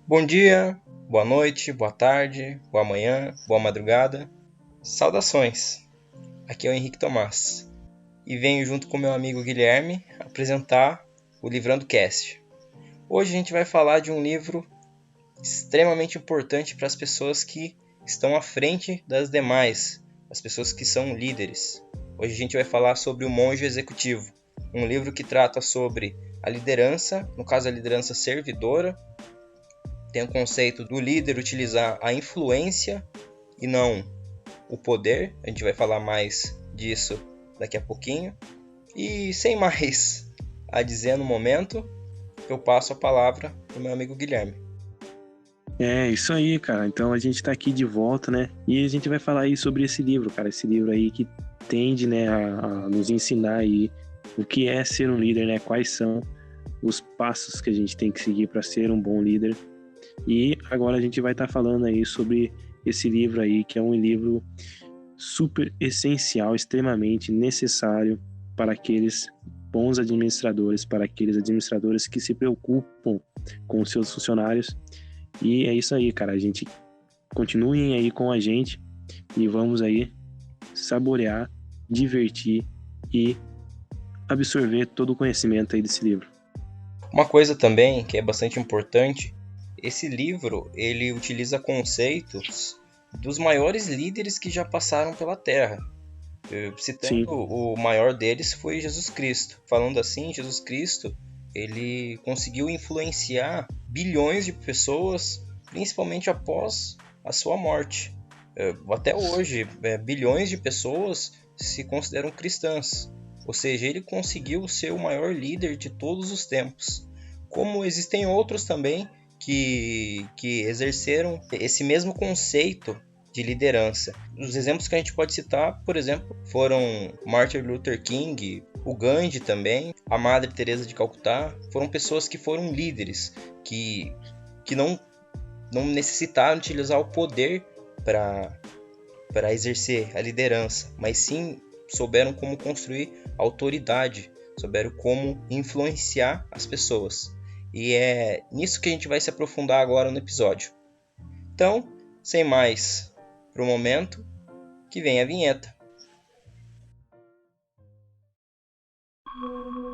Bom dia, boa noite, boa tarde, boa manhã, boa madrugada. Saudações! Aqui é o Henrique Tomás e venho junto com meu amigo Guilherme apresentar o Livrando Cast. Hoje a gente vai falar de um livro extremamente importante para as pessoas que estão à frente das demais, as pessoas que são líderes. Hoje a gente vai falar sobre O Monge Executivo, um livro que trata sobre a liderança, no caso a liderança servidora. Tem o conceito do líder utilizar a influência e não o poder. A gente vai falar mais disso daqui a pouquinho. E sem mais a dizer no momento, eu passo a palavra para o meu amigo Guilherme. É isso aí, cara. Então a gente tá aqui de volta, né? E a gente vai falar aí sobre esse livro, cara. Esse livro aí que tende, né, a nos ensinar aí o que é ser um líder, né? Quais são os passos que a gente tem que seguir para ser um bom líder. E agora a gente vai estar falando aí sobre esse livro aí, que é um livro super essencial, extremamente necessário para aqueles bons administradores, para aqueles administradores que se preocupam com os seus funcionários. E é isso aí, cara. A gente continuem aí com a gente e vamos aí saborear, divertir e absorver todo o conhecimento aí desse livro. Uma coisa também que é bastante importante, esse livro ele utiliza conceitos dos maiores líderes que já passaram pela Terra. Citando o maior deles foi Jesus Cristo. Falando assim, Jesus Cristo ele conseguiu influenciar bilhões de pessoas, principalmente após a sua morte. Até hoje, bilhões de pessoas se consideram cristãs. Ou seja, ele conseguiu ser o maior líder de todos os tempos. Como existem outros também que exerceram esse mesmo conceito de liderança. Os exemplos que a gente pode citar, por exemplo, foram Martin Luther King, o Gandhi também, a Madre Teresa de Calcutá. Foram pessoas que foram líderes, que não necessitaram utilizar o poder para exercer a liderança, mas sim souberam como construir autoridade, souberam como influenciar as pessoas. E é nisso que a gente vai se aprofundar agora no episódio. Então, sem mais pro momento, que vem a vinheta.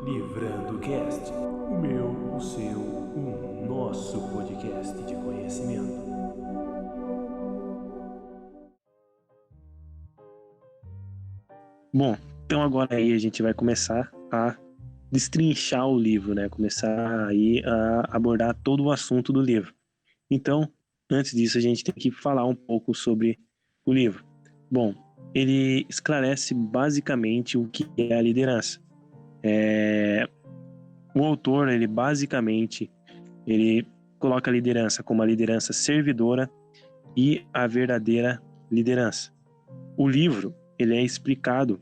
Livrando Cast, o meu, o seu, o nosso podcast de conhecimento. Bom, então agora aí a gente vai começar a destrinchar o livro, né? Começar aí a abordar todo o assunto do livro. Então, antes disso, a gente tem que falar um pouco sobre o livro. Bom, ele esclarece basicamente o que é a liderança. O autor, ele basicamente, ele coloca a liderança como a liderança servidora e a verdadeira liderança. O livro, ele é explicado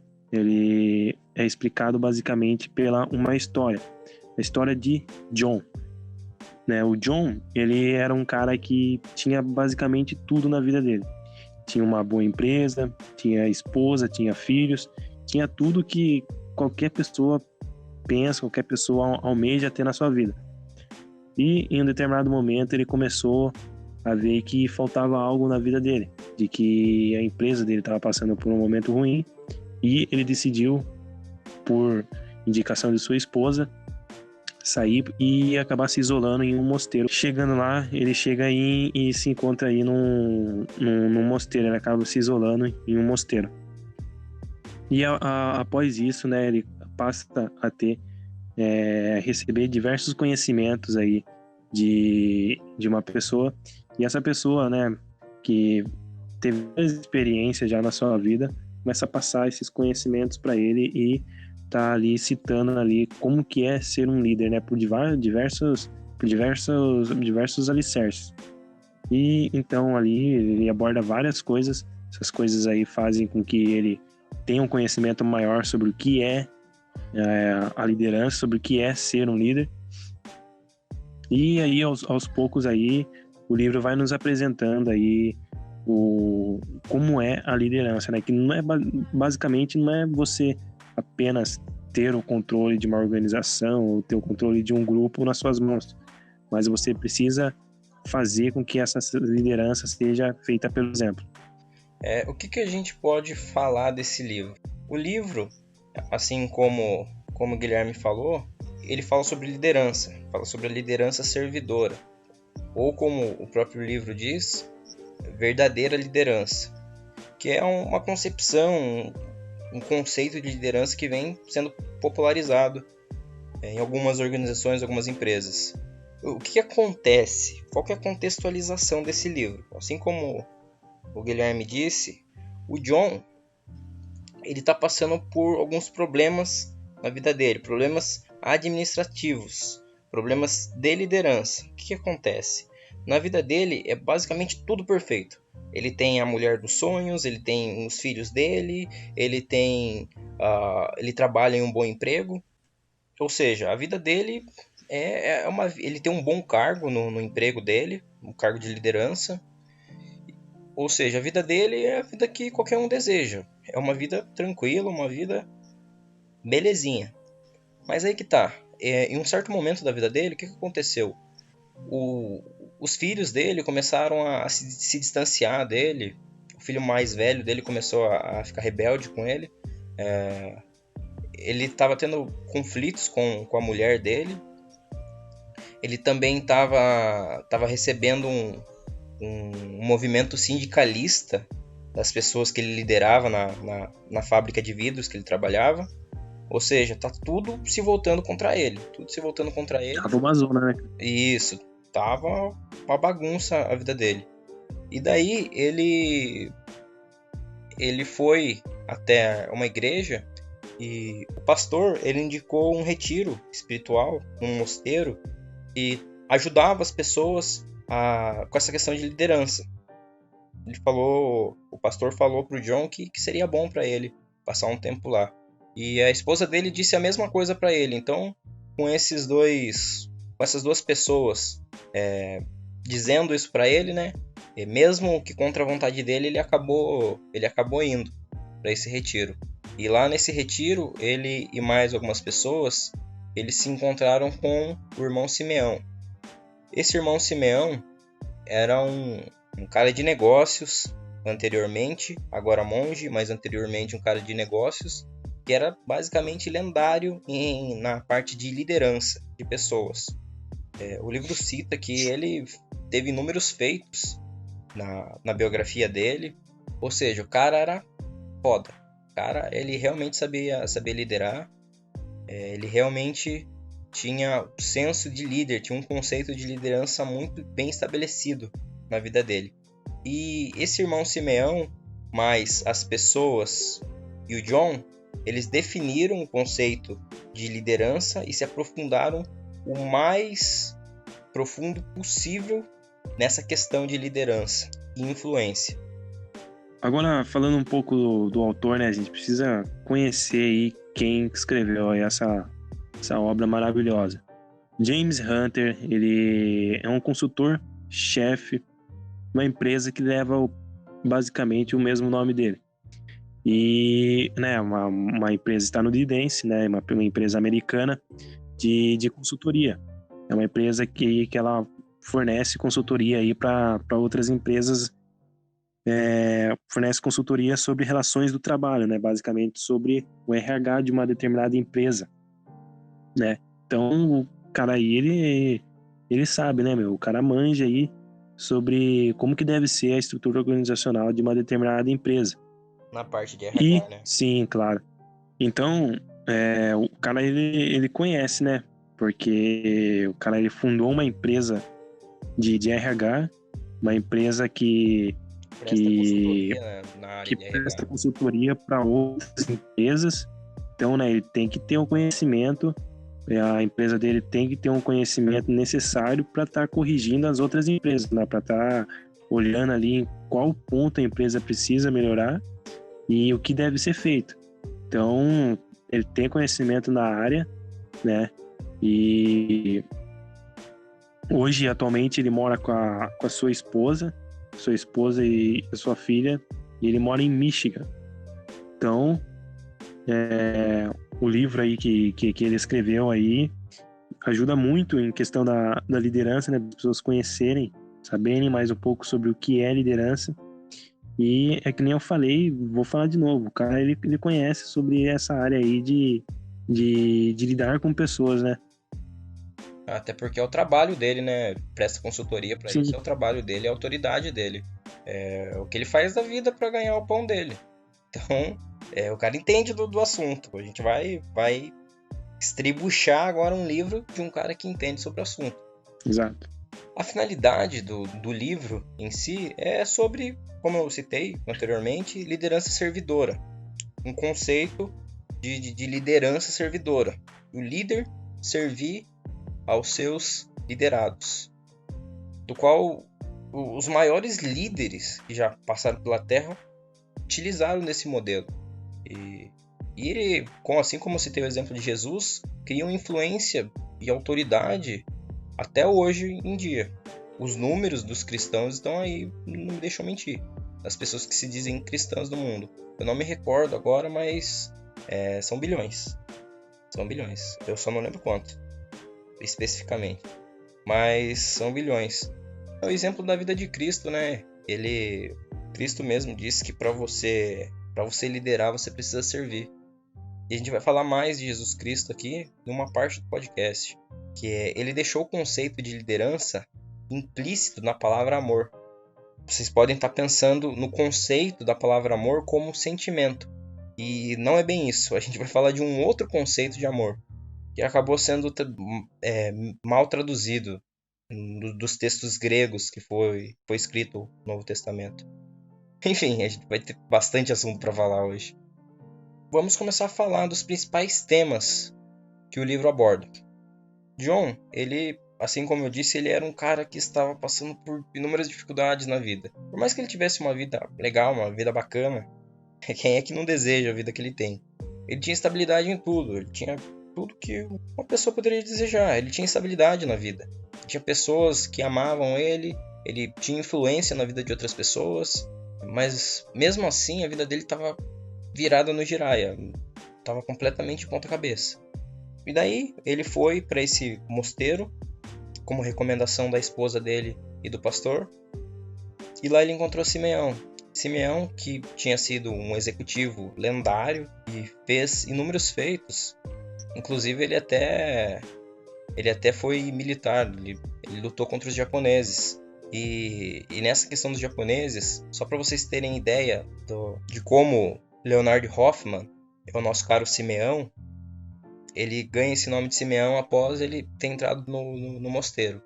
basicamente pela uma história, a história de John. Né? O John, ele era um cara que tinha basicamente tudo na vida dele. Tinha uma boa empresa, tinha esposa, tinha filhos, tinha tudo que qualquer pessoa pensa, qualquer pessoa almeja ter na sua vida. E em um determinado momento ele começou a ver que faltava algo na vida dele, de que a empresa dele estava passando por um momento ruim, e ele decidiu, por indicação de sua esposa, sair e acabar se isolando em um mosteiro. Chegando lá, ele chega aí e se encontra aí num mosteiro, ele acaba se isolando em um mosteiro. E após isso, né, ele passa a ter, receber diversos conhecimentos aí de uma pessoa, e essa pessoa, né, que teve experiência já na sua vida, começa a passar esses conhecimentos para ele e tá ali citando ali como que é ser um líder, né, por diversos alicerces. E então ali ele aborda várias coisas, essas coisas aí fazem com que ele tenha um conhecimento maior sobre o que é a liderança, sobre o que é ser um líder. E aí aos poucos aí o livro vai nos apresentando aí como é a liderança, né? Que não é basicamente não é você apenas ter o controle de uma organização ou ter o controle de um grupo nas suas mãos, mas você precisa fazer com que essa liderança seja feita pelo exemplo. O que a gente pode falar desse livro? O livro, assim como o Guilherme falou, ele fala sobre liderança, fala sobre a liderança servidora, ou como o próprio livro diz, verdadeira liderança, que é uma concepção, um conceito de liderança que vem sendo popularizado em algumas organizações, algumas empresas. O que acontece? Qual que é a contextualização desse livro? Assim como o Guilherme disse, o John ele está passando por alguns problemas na vida dele, problemas administrativos, problemas de liderança. O que acontece? Na vida dele é basicamente tudo perfeito. Ele tem a mulher dos sonhos, ele tem os filhos dele, ele trabalha em um bom emprego. Ou seja, a vida dele ele tem um bom cargo no emprego dele, um cargo de liderança. Ou seja, a vida dele é a vida que qualquer um deseja. É uma vida tranquila, uma vida belezinha. Mas aí que tá. Em um certo momento da vida dele, o que aconteceu? Os filhos dele começaram a se distanciar dele. O filho mais velho dele começou a ficar rebelde com ele. Ele estava tendo conflitos com a mulher dele. Ele também estava recebendo um movimento sindicalista das pessoas que ele liderava na fábrica de vidros que ele trabalhava. Ou seja, tá tudo se voltando contra ele. Tudo se voltando contra ele. Tava uma zona, né? Isso. Tava uma bagunça a vida dele. E daí ele foi até uma igreja e o pastor ele indicou um retiro espiritual, um mosteiro, e ajudava as pessoas com essa questão de liderança. O pastor falou pro John que seria bom para ele passar um tempo lá. E a esposa dele disse a mesma coisa para ele. Então, com essas duas pessoas dizendo isso para ele, né? E mesmo que contra a vontade dele, ele acabou indo para esse retiro. E lá nesse retiro, ele e mais algumas pessoas, eles se encontraram com o irmão Simeão. Esse irmão Simeão era um cara de negócios anteriormente, agora monge, mas anteriormente um cara de negócios, que era basicamente lendário na parte de liderança de pessoas. O livro cita que ele teve inúmeros feitos na biografia dele, ou seja, o cara era foda. O cara, ele realmente sabia liderar, ele realmente tinha um senso de líder, tinha um conceito de liderança muito bem estabelecido na vida dele. E esse irmão Simeão, mais as pessoas e o John, eles definiram o conceito de liderança e se aprofundaram o mais profundo possível nessa questão de liderança e influência. Agora, falando um pouco do autor, né? A gente precisa conhecer aí quem escreveu aí essa obra maravilhosa. James Hunter, ele é um consultor-chefe, uma empresa que leva basicamente o mesmo nome dele. E, né, uma empresa estadunidense, né, uma empresa americana de consultoria. É uma empresa que ela fornece consultoria aí para outras empresas, fornece consultoria sobre relações do trabalho, né, basicamente sobre o RH de uma determinada empresa, né. Então, o cara aí, ele sabe, né, o cara manja aí sobre como que deve ser a estrutura organizacional de uma determinada empresa. Na parte de RH, né? Sim, claro. Então, o cara, ele conhece, né? Porque o cara, ele fundou uma empresa de RH, uma empresa que presta consultoria para outras empresas. Então, né, ele tem que ter um conhecimento, a empresa dele tem que ter um conhecimento necessário para estar corrigindo as outras empresas, né? Para estar olhando ali em qual ponto a empresa precisa melhorar e o que deve ser feito. Então, ele tem conhecimento na área, né? E hoje, atualmente, ele mora com a sua esposa e a sua filha, e ele mora em Michigan. Então, o livro aí que ele escreveu aí ajuda muito em questão da liderança, né? Das pessoas conhecerem saberem mais um pouco sobre o que é liderança. E é que nem eu falei, vou falar de novo, o cara ele conhece sobre essa área aí de lidar com pessoas, né? Até porque é o trabalho dele, né? Presta consultoria para Sim, isso, é o trabalho dele, é a autoridade dele. É o que ele faz da vida para ganhar o pão dele. Então, o cara entende do assunto. A gente vai estribuchar agora um livro de um cara que entende sobre o assunto. exato. A finalidade do livro em si é sobre, como eu citei anteriormente, liderança servidora. Um conceito de liderança servidora. O líder servir aos seus liderados. Do qual os maiores líderes que já passaram pela Terra utilizaram desse modelo. E ele, assim como eu citei o exemplo de Jesus, criam influência e autoridade até hoje em dia. Os números dos cristãos estão aí, não me deixam mentir. Das pessoas que se dizem cristãs do mundo. Eu não me recordo agora, mas são bilhões. São bilhões. Eu só não lembro quanto, especificamente. Mas são bilhões. É o exemplo da vida de Cristo, né? Cristo mesmo disse que para você liderar, você precisa servir. E a gente vai falar mais de Jesus Cristo aqui numa parte do podcast, que ele deixou o conceito de liderança implícito na palavra amor. Vocês podem estar pensando no conceito da palavra amor como um sentimento, e não é bem isso. A gente vai falar de um outro conceito de amor, que acabou sendo mal traduzido dos textos gregos que foi escrito no Novo Testamento. Enfim, a gente vai ter bastante assunto para falar hoje. Vamos começar a falar dos principais temas que o livro aborda. John, ele, assim como eu disse, ele era um cara que estava passando por inúmeras dificuldades na vida. Por mais que ele tivesse uma vida legal, uma vida bacana, quem é que não deseja a vida que ele tem? Ele tinha estabilidade em tudo, ele tinha tudo que uma pessoa poderia desejar. Ele tinha estabilidade na vida. Tinha pessoas que amavam ele tinha influência na vida de outras pessoas, mas mesmo assim a vida dele estava virada no giraia, estava completamente de ponta cabeça. E daí ele foi para esse mosteiro, como recomendação da esposa dele e do pastor, e lá ele encontrou Simeão. Simeão, que tinha sido um executivo lendário e fez inúmeros feitos. Inclusive ele até foi militar, ele lutou contra os japoneses. E nessa questão dos japoneses, só para vocês terem ideia de como Leonard Hoffman, é o nosso caro Simeão, ele ganha esse nome de Simeão após ele ter entrado no mosteiro.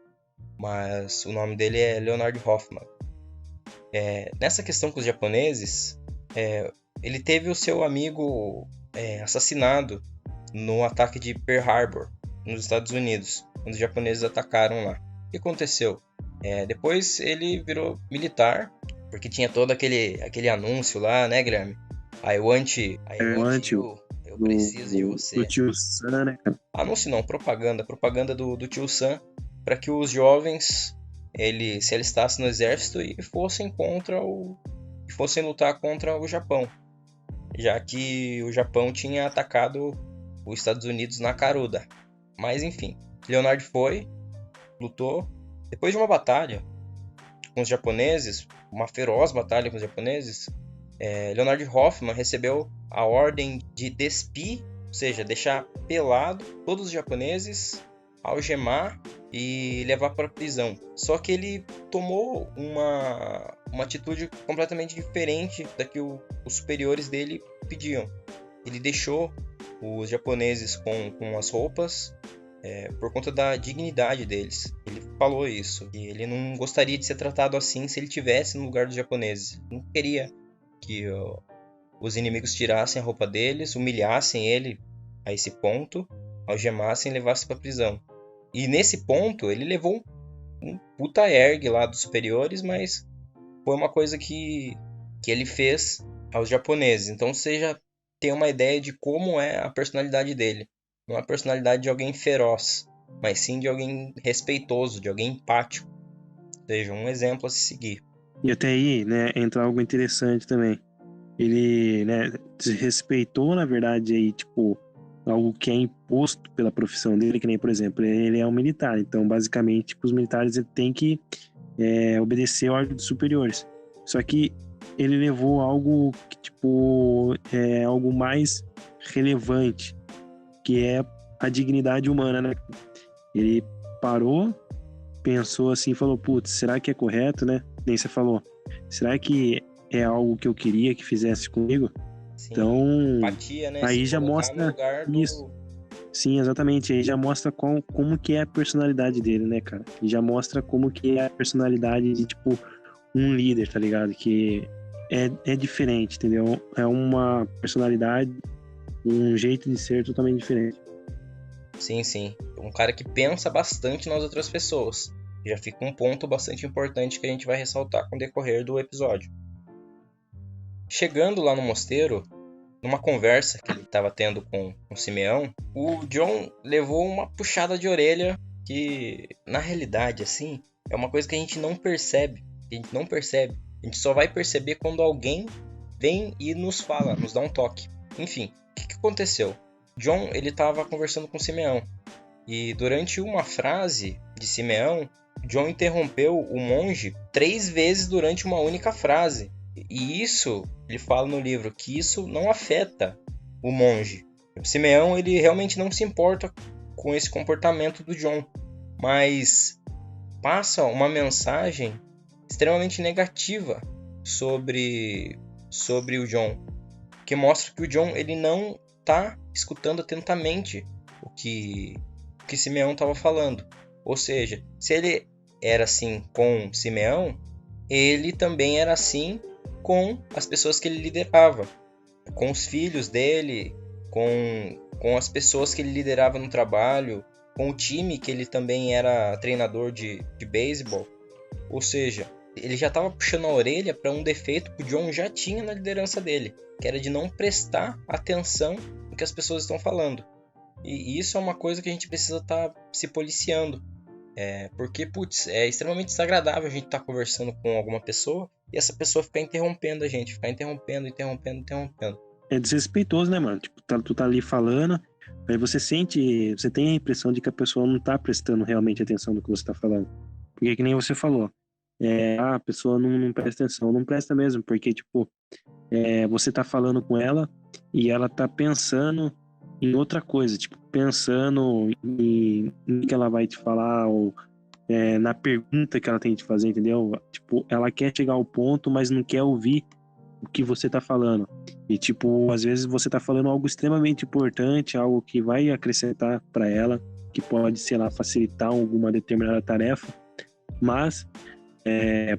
Mas o nome dele é Leonard Hoffman. Nessa questão com os japoneses, ele teve o seu amigo assassinado no ataque de Pearl Harbor, nos Estados Unidos, quando os japoneses atacaram lá. O que aconteceu? Depois ele virou militar, porque tinha todo aquele anúncio lá, né, Guilherme? I want you. Eu preciso de você. Do tio Sam, né, cara? Anúncio não, propaganda. Propaganda do tio Sam, para que os jovens se alistassem no exército e fossem lutar contra o Japão, já que o Japão tinha atacado os Estados Unidos na Caruda. Mas enfim, Leonard foi, lutou. Depois de uma batalha com os japoneses, uma feroz batalha com os japoneses, Leonard Hoffman recebeu a ordem de despir, ou seja, deixar pelado todos os japoneses, algemar e levar para a prisão. Só que ele tomou uma atitude completamente diferente da que os superiores dele pediam. Ele deixou os japoneses com as roupas por conta da dignidade deles. Ele falou isso, que ele não gostaria de ser tratado assim se ele tivesse no lugar dos japoneses. Não queria que os inimigos tirassem a roupa deles, humilhassem ele a esse ponto, algemassem e levassem para a prisão. E nesse ponto ele levou um puta ergue lá dos superiores, mas foi uma coisa que ele fez aos japoneses. Então você já tem uma ideia de como é a personalidade dele. Não é a personalidade de alguém feroz, mas sim de alguém respeitoso, de alguém empático. Ou seja, um exemplo a se seguir. E até aí, né, entra algo interessante também. Ele, né, respeitou, na verdade, aí, tipo, algo que é imposto pela profissão dele, que nem, por exemplo, ele é um militar. Então, basicamente, tipo, os militares têm que obedecer ordens superiores. Só que ele levou algo que, tipo, é algo mais relevante, que é a dignidade humana, né? Ele parou, pensou assim, falou, putz, será que é correto, né? Nem você falou, será que é algo que eu queria que fizesse comigo? Sim, então, empatia, né? aí Se já colocar no mostra lugar isso. Sim, exatamente. Aí já mostra como que é a personalidade dele, né, cara? E já mostra como que é a personalidade de, tipo, um líder, tá ligado? Que é diferente, entendeu? É uma personalidade, um jeito de ser totalmente diferente. Sim, sim. Um cara que pensa bastante nas outras pessoas. Já fica um ponto bastante importante que a gente vai ressaltar com o decorrer do episódio. Chegando lá no mosteiro, numa conversa que ele estava tendo com o Simeão, o John levou uma puxada de orelha que, na realidade, assim, é uma coisa que a gente não percebe. A gente só vai perceber quando alguém vem e nos fala, nos dá um toque. Enfim, o que aconteceu? John, ele estava conversando com Simeão. E durante uma frase de Simeão, John interrompeu o monge 3 vezes durante uma única frase. E isso, ele fala no livro, que isso não afeta o monge. O Simeão, ele realmente não se importa com esse comportamento do John, mas passa uma mensagem extremamente negativa sobre o John, que mostra que o John ele não está escutando atentamente o que Simeão estava falando. Ou seja, se ele era assim com Simeão, ele também era assim com as pessoas que ele liderava, com os filhos dele, com as pessoas que ele liderava no trabalho, com o time que ele também era treinador de beisebol. Ou seja, ele já estava puxando a orelha para um defeito que o John já tinha na liderança dele, que era de não prestar atenção no que as pessoas estão falando. E isso é uma coisa que a gente precisa estar se policiando. Porque, putz, é extremamente desagradável a gente estar conversando com alguma pessoa e essa pessoa ficar interrompendo a gente, ficar interrompendo. É desrespeitoso, né, mano? Tipo, tu tá ali falando, aí você tem a impressão de que a pessoa não tá prestando realmente atenção no que você tá falando. Porque que nem você falou, a pessoa não presta atenção, não presta mesmo, porque, tipo, você tá falando com ela e ela tá pensando em outra coisa, tipo, pensando em que ela vai te falar ou na pergunta que ela tem que te fazer, entendeu? Tipo, ela quer chegar ao ponto, mas não quer ouvir o que você tá falando. E, tipo, às vezes você tá falando algo extremamente importante, algo que vai acrescentar para ela, que pode, sei lá, facilitar alguma determinada tarefa, mas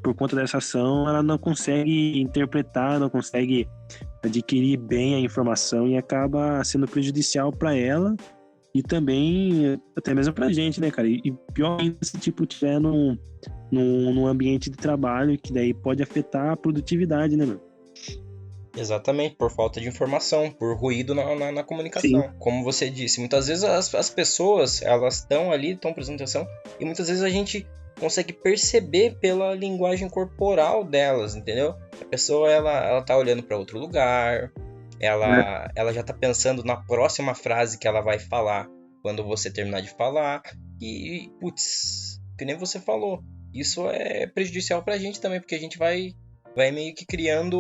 por conta dessa ação, ela não consegue interpretar, não consegue adquirir bem a informação e acaba sendo prejudicial para ela e também até mesmo pra gente, né, cara? E pior ainda se tipo tiver num ambiente de trabalho que daí pode afetar a produtividade, né, mano? Exatamente, por falta de informação, por ruído na comunicação. Sim. Como você disse, muitas vezes as pessoas, elas estão ali, estão prestando atenção, e muitas vezes a gente consegue perceber pela linguagem corporal delas, entendeu? A pessoa, ela tá olhando para outro lugar, ela já tá pensando na próxima frase que ela vai falar quando você terminar de falar, e, putz, que nem você falou, isso é prejudicial pra gente também, porque a gente vai meio que criando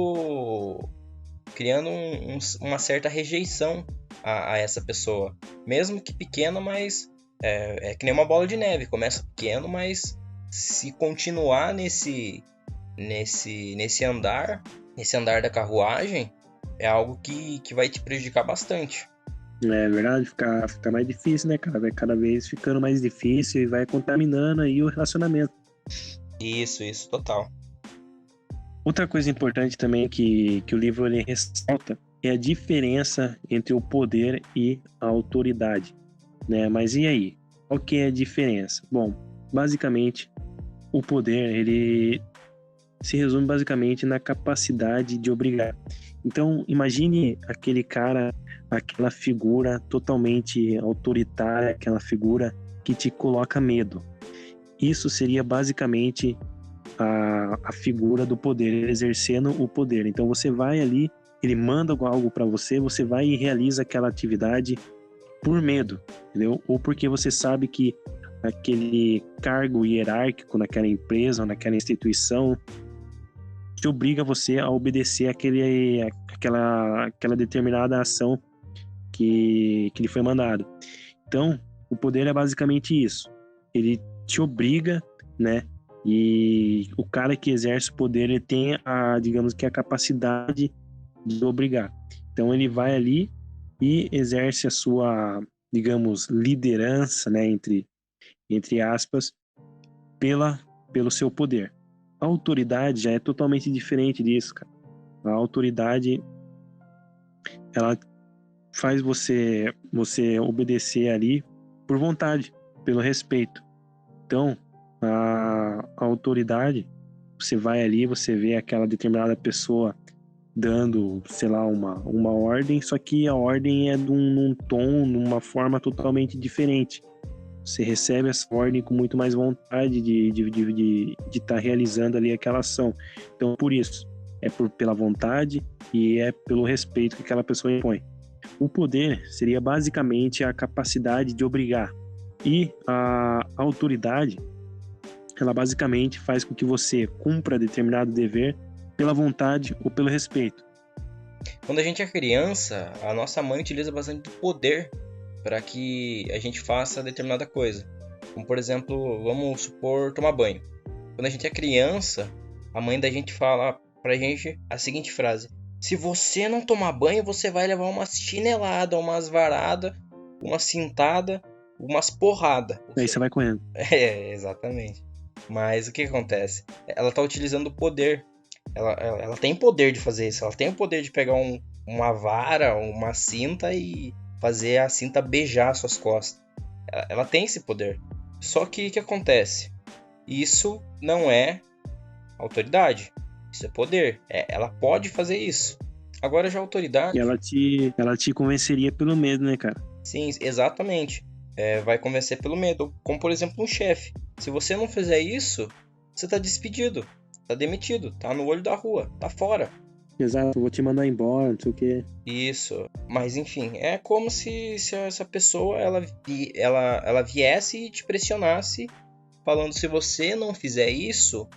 uma certa rejeição a essa pessoa. Mesmo que pequena, mas é que nem uma bola de neve. Começa pequeno, mas se continuar nesse andar da carruagem, é algo que vai te prejudicar bastante. É verdade, fica mais difícil, né, cara? Vai cada vez ficando mais difícil e vai contaminando aí o relacionamento. Isso, total. Outra coisa importante também que o livro ele ressalta é a diferença entre o poder e a autoridade, né? Mas e aí? Qual que é a diferença? Bom, basicamente, o poder ele se resume basicamente na capacidade de obrigar. Então, imagine aquele cara, aquela figura totalmente autoritária, aquela figura que te coloca medo. Isso seria basicamente a figura do poder, ele exercendo o poder. Então você vai ali, ele manda algo para você, você vai e realiza aquela atividade por medo, entendeu? Ou porque você sabe que aquele cargo hierárquico naquela empresa ou naquela instituição, te obriga você a obedecer aquela determinada ação que lhe foi mandado. Então, o poder é basicamente isso. Ele te obriga, né? E o cara que exerce o poder, ele tem digamos que a capacidade de obrigar. Então, ele vai ali e exerce a sua, digamos, liderança, né? Entre aspas, pelo seu poder. A autoridade já é totalmente diferente disso, cara. A autoridade, ela faz você obedecer ali por vontade, pelo respeito. Então, a autoridade, você vai ali, você vê aquela determinada pessoa dando, sei lá, uma ordem, só que a ordem é num tom, numa forma totalmente diferente. Você recebe essa ordem com muito mais vontade de estar realizando ali aquela ação. Então, por isso, pela vontade e é pelo respeito que aquela pessoa impõe. O poder seria basicamente a capacidade de obrigar. E a autoridade, ela basicamente faz com que você cumpra determinado dever pela vontade ou pelo respeito. Quando a gente é criança, a nossa mãe utiliza bastante do poder para que a gente faça determinada coisa. Como, por exemplo, vamos supor, tomar banho. Quando a gente é criança, a mãe da gente fala pra gente a seguinte frase: se você não tomar banho, você vai levar umas chineladas, umas varadas, uma cintada, umas porradas. Aí você vai correndo. Exatamente. Mas o que acontece? Ela tá utilizando o poder. Ela tem poder de fazer isso. Ela tem o poder de pegar uma vara, uma cinta e fazer a cinta beijar suas costas. Ela tem esse poder. Só que o que acontece? Isso não é autoridade. Isso é poder. Ela pode fazer isso. Agora já a autoridade... E ela te convenceria pelo medo, né, cara? Sim, exatamente. Vai convencer pelo medo. Como, por exemplo, um chefe. Se você não fizer isso, você tá despedido. Tá demitido. Tá no olho da rua. Tá fora. Exato, vou te mandar embora, não sei o quê. Isso. Mas, enfim, é como se essa pessoa ela viesse e te pressionasse, falando: se você não fizer isso,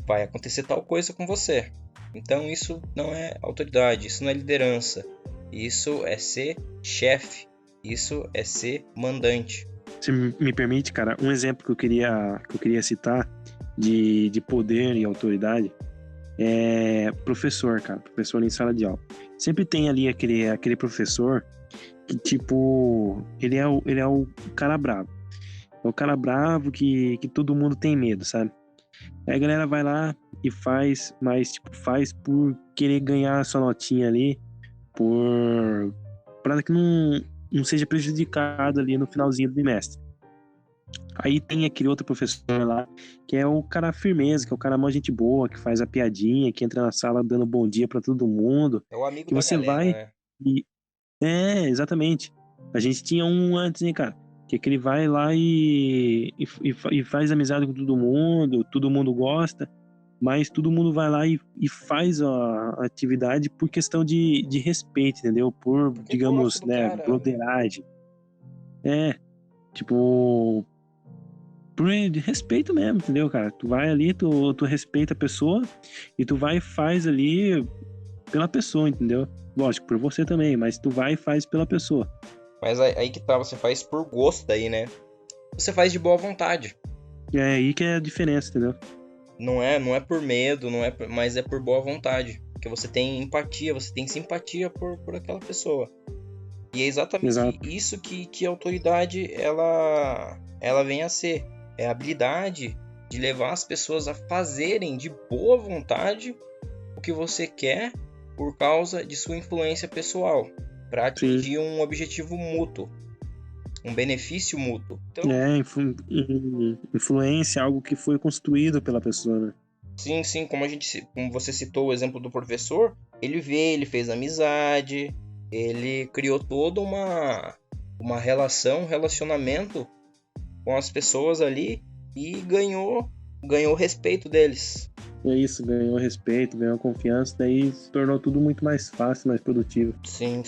vai acontecer tal coisa com você. Então isso não é autoridade, isso não é liderança. Isso é ser chefe. Isso é ser mandante. Se me permite, cara, um exemplo que eu queria citar de poder e autoridade é professor, cara. Professor em sala de aula. Sempre tem ali aquele professor que, tipo, ele é o cara bravo. É o cara bravo que todo mundo tem medo, sabe? Aí a galera vai lá e faz, mas tipo, faz por querer ganhar a sua notinha ali, para que não seja prejudicado ali no finalzinho do bimestre. Aí tem aquele outro professor lá, que é o cara firmeza, que é o cara mó gente boa, que faz a piadinha, que entra na sala dando bom dia pra todo mundo. É o amigo Que da você galera, vai né? e... exatamente. A gente tinha um antes, hein, cara? Que é que ele vai lá e faz amizade com todo mundo gosta, mas todo mundo vai lá e faz a atividade por questão de respeito, entendeu? Por, Porque gosta digamos, do né, cara. broderagem. Tipo, por respeito mesmo, entendeu, cara? Tu vai ali, tu respeita a pessoa e tu vai e faz ali pela pessoa, entendeu? Lógico, por você também, mas tu vai e faz pela pessoa. Mas aí que tá, você faz por gosto daí, né? Você faz de boa vontade. É aí que é a diferença, entendeu? Não é por medo, mas é por boa vontade. Porque você tem empatia, você tem simpatia por aquela pessoa. E é exatamente Exato. isso que a autoridade ela vem a ser. É a habilidade de levar as pessoas a fazerem de boa vontade o que você quer por causa de sua influência pessoal, para atingir um objetivo mútuo, um benefício mútuo. Então, influência, algo que foi construído pela pessoa, né? sim, como você citou o exemplo do professor, ele fez amizade, ele criou toda uma relação, um relacionamento com as pessoas ali e ganhou o respeito deles. É isso, ganhou respeito, ganhou confiança, daí se tornou tudo muito mais fácil, mais produtivo. Sim.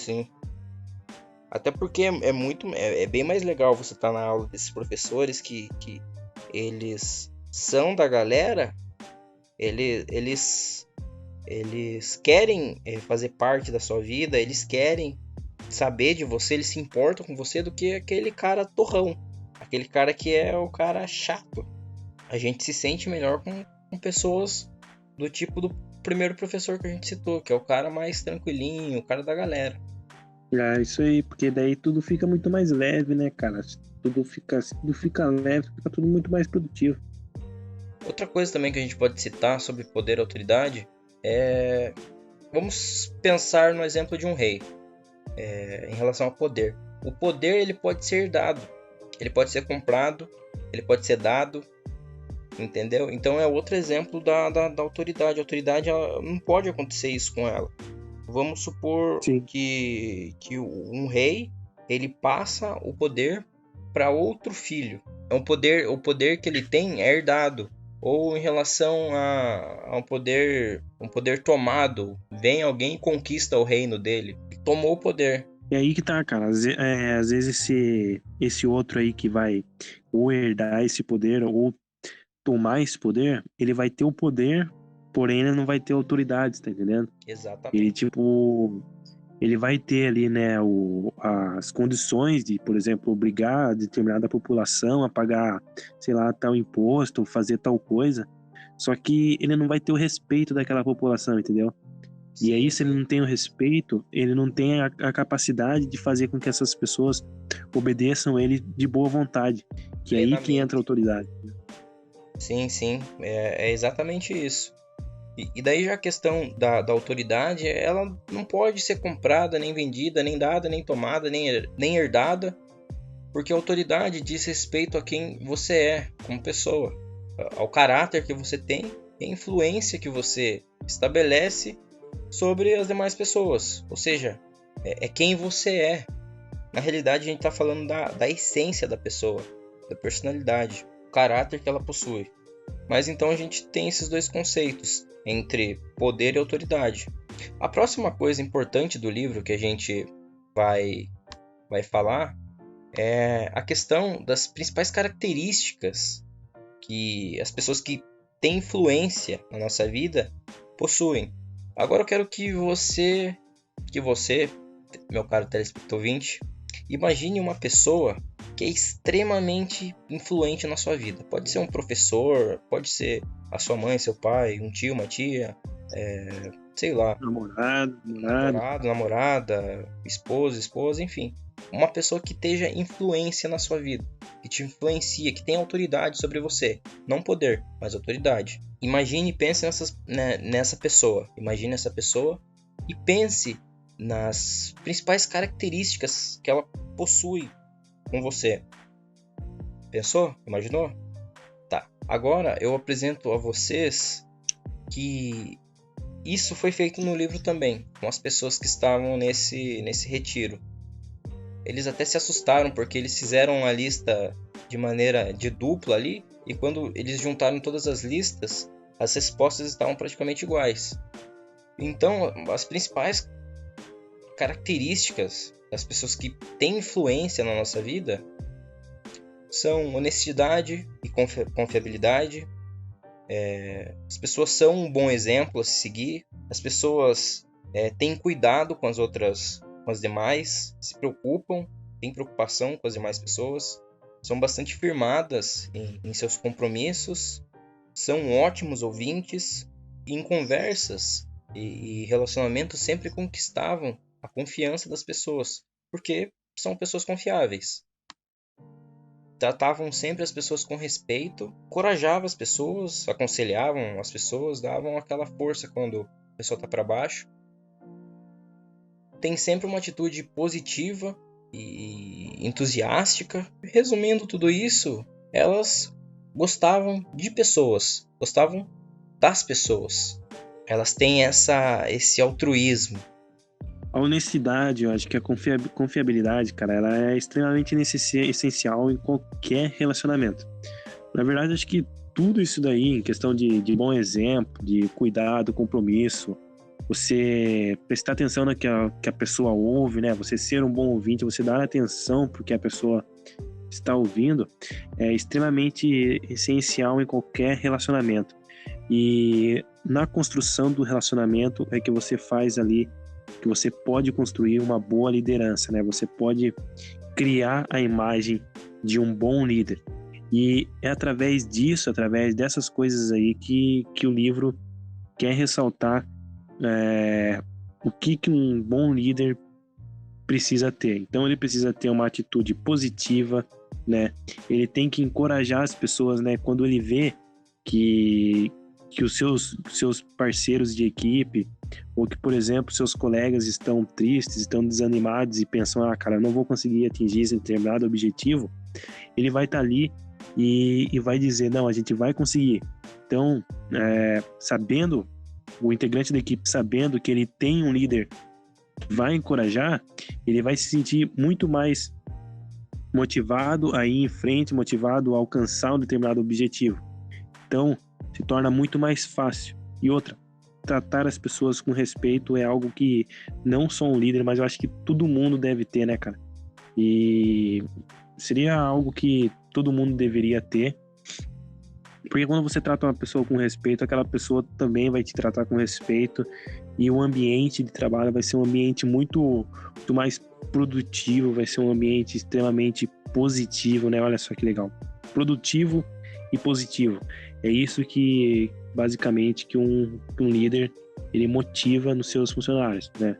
Até porque é bem mais legal você estar na aula desses professores que eles são da galera, eles querem fazer parte da sua vida, eles querem saber de você, eles se importam com você do que aquele cara torrão, aquele cara que é o cara chato. A gente se sente melhor com pessoas do tipo do primeiro professor que a gente citou, que é o cara mais tranquilinho, o cara da galera. Isso aí, porque daí tudo fica muito mais leve, né, cara? Tudo fica leve, fica tudo muito mais produtivo. Outra coisa também que a gente pode citar sobre poder e autoridade é... Vamos pensar no exemplo de um rei, em relação ao poder. O poder, ele pode ser dado, ele pode ser comprado, ele pode ser dado, entendeu? Então é outro exemplo da autoridade. A autoridade, não pode acontecer isso com ela. Vamos supor que um rei, ele passa o poder para outro filho. O poder que ele tem é herdado. Ou em relação a um poder tomado, vem alguém e conquista o reino dele. Tomou o poder. É aí que tá, cara. Às vezes esse outro aí que vai ou herdar esse poder ou tomar esse poder, ele vai ter o poder, porém ele não vai ter autoridade, tá entendendo? Exatamente. Ele vai ter ali, né, as condições de, por exemplo, obrigar a determinada população a pagar, sei lá, tal imposto, fazer tal coisa, só que ele não vai ter o respeito daquela população, entendeu? E aí, se ele não tem o respeito, ele não tem a capacidade de fazer com que essas pessoas obedeçam ele de boa vontade, que é aí que entra a autoridade. Sim, é exatamente isso. E daí já a questão da autoridade, ela não pode ser comprada, nem vendida, nem dada, nem tomada, nem herdada, porque a autoridade diz respeito a quem você é como pessoa, ao caráter que você tem e a influência que você estabelece sobre as demais pessoas, ou seja, é quem você é. Na realidade a gente está falando da essência da pessoa, da personalidade, o caráter que ela possui. Mas então a gente tem esses dois conceitos, entre poder e autoridade. A próxima coisa importante do livro que a gente vai falar é a questão das principais características que as pessoas que têm influência na nossa vida possuem. Agora eu quero que você, meu caro telespectador ouvinte, imagine uma pessoa que é extremamente influente na sua vida. Pode ser um professor, pode ser a sua mãe, seu pai, um tio, uma tia, sei lá. Namorada, esposa, enfim. Uma pessoa que esteja influência na sua vida, que te influencia, que tem autoridade sobre você. Não poder, mas autoridade. Imagine e pense nessa pessoa. Imagine essa pessoa e pense nas principais características que ela possui com você. Pensou? Imaginou? Tá. Agora eu apresento a vocês que isso foi feito no livro também, com as pessoas que estavam nesse retiro. Eles até se assustaram porque eles fizeram a lista de maneira de dupla ali, e quando eles juntaram todas as listas, as respostas estavam praticamente iguais. Então, as principais características das pessoas que têm influência na nossa vida são honestidade e confiabilidade. As pessoas são um bom exemplo a se seguir. As pessoas têm cuidado com as demais, se preocupam, têm preocupação com as demais pessoas, são bastante firmadas em seus compromissos, são ótimos ouvintes e em conversas e relacionamentos sempre conquistavam a confiança das pessoas, porque são pessoas confiáveis. Tratavam sempre as pessoas com respeito, encorajavam as pessoas, aconselhavam as pessoas, davam aquela força quando a pessoa está para baixo. Tem sempre uma atitude positiva e entusiástica. Resumindo tudo isso, elas gostavam de pessoas, gostavam das pessoas. Elas têm esse altruísmo. A honestidade, eu acho que a confiabilidade, cara, ela é extremamente essencial em qualquer relacionamento. Na verdade, eu acho que tudo isso daí, em questão de bom exemplo, de cuidado, compromisso, você prestar atenção no que a pessoa ouve, né? Você ser um bom ouvinte, você dar atenção pro que a pessoa está ouvindo, é extremamente essencial em qualquer relacionamento. E na construção do relacionamento é que você faz ali, que você pode construir uma boa liderança, né? Você pode criar a imagem de um bom líder. E é através disso, através dessas coisas aí que o livro quer ressaltar o que um bom líder precisa ter. Então ele precisa ter uma atitude positiva, né? Ele tem que encorajar as pessoas, né? Quando ele vê que os seus parceiros de equipe, ou que, por exemplo, seus colegas estão tristes, estão desanimados e pensam, cara, eu não vou conseguir atingir esse determinado objetivo, ele vai estar ali e vai dizer, não, a gente vai conseguir. Então, sabendo, o integrante da equipe sabendo que ele tem um líder que vai encorajar, ele vai se sentir muito mais motivado a ir em frente, motivado a alcançar um determinado objetivo. Então, se torna muito mais fácil. E outra, tratar as pessoas com respeito é algo que não só um líder, mas eu acho que todo mundo deve ter, né, cara? E seria algo que todo mundo deveria ter. Porque quando você trata uma pessoa com respeito, aquela pessoa também vai te tratar com respeito, e o ambiente de trabalho vai ser um ambiente muito mais produtivo, vai ser um ambiente extremamente positivo, né? Olha só que legal. Produtivo e positivo. É isso que, basicamente, que um líder, ele motiva nos seus funcionários, né?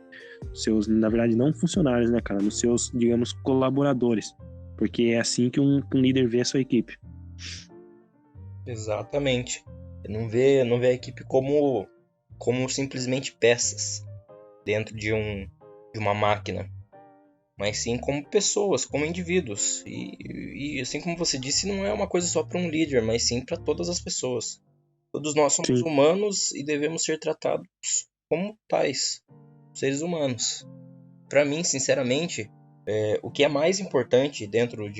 Na verdade, não funcionários, né, cara? Nos seus, digamos, colaboradores. Porque é assim que um líder vê a sua equipe. Exatamente. Não vê a equipe como simplesmente peças dentro de uma máquina, mas sim como pessoas, como indivíduos. E assim como você disse, não é uma coisa só para um líder, mas sim para todas as pessoas. Todos nós somos humanos e devemos ser tratados como tais, seres humanos. Para mim, sinceramente, o que é mais importante dentro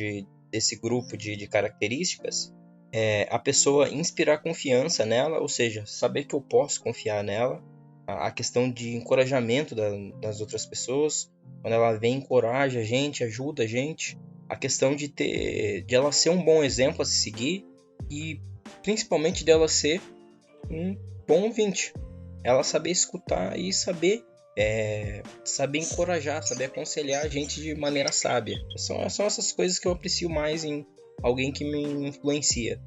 desse grupo de características é a pessoa inspirar confiança nela, ou seja, saber que eu posso confiar nela. A questão de encorajamento das outras pessoas, quando ela vem, encoraja a gente, ajuda a gente. A questão de ela ser um bom exemplo a se seguir e principalmente dela ser um bom ouvinte. Ela saber escutar e saber encorajar, saber aconselhar a gente de maneira sábia. São essas coisas que eu aprecio mais em alguém que me influencia.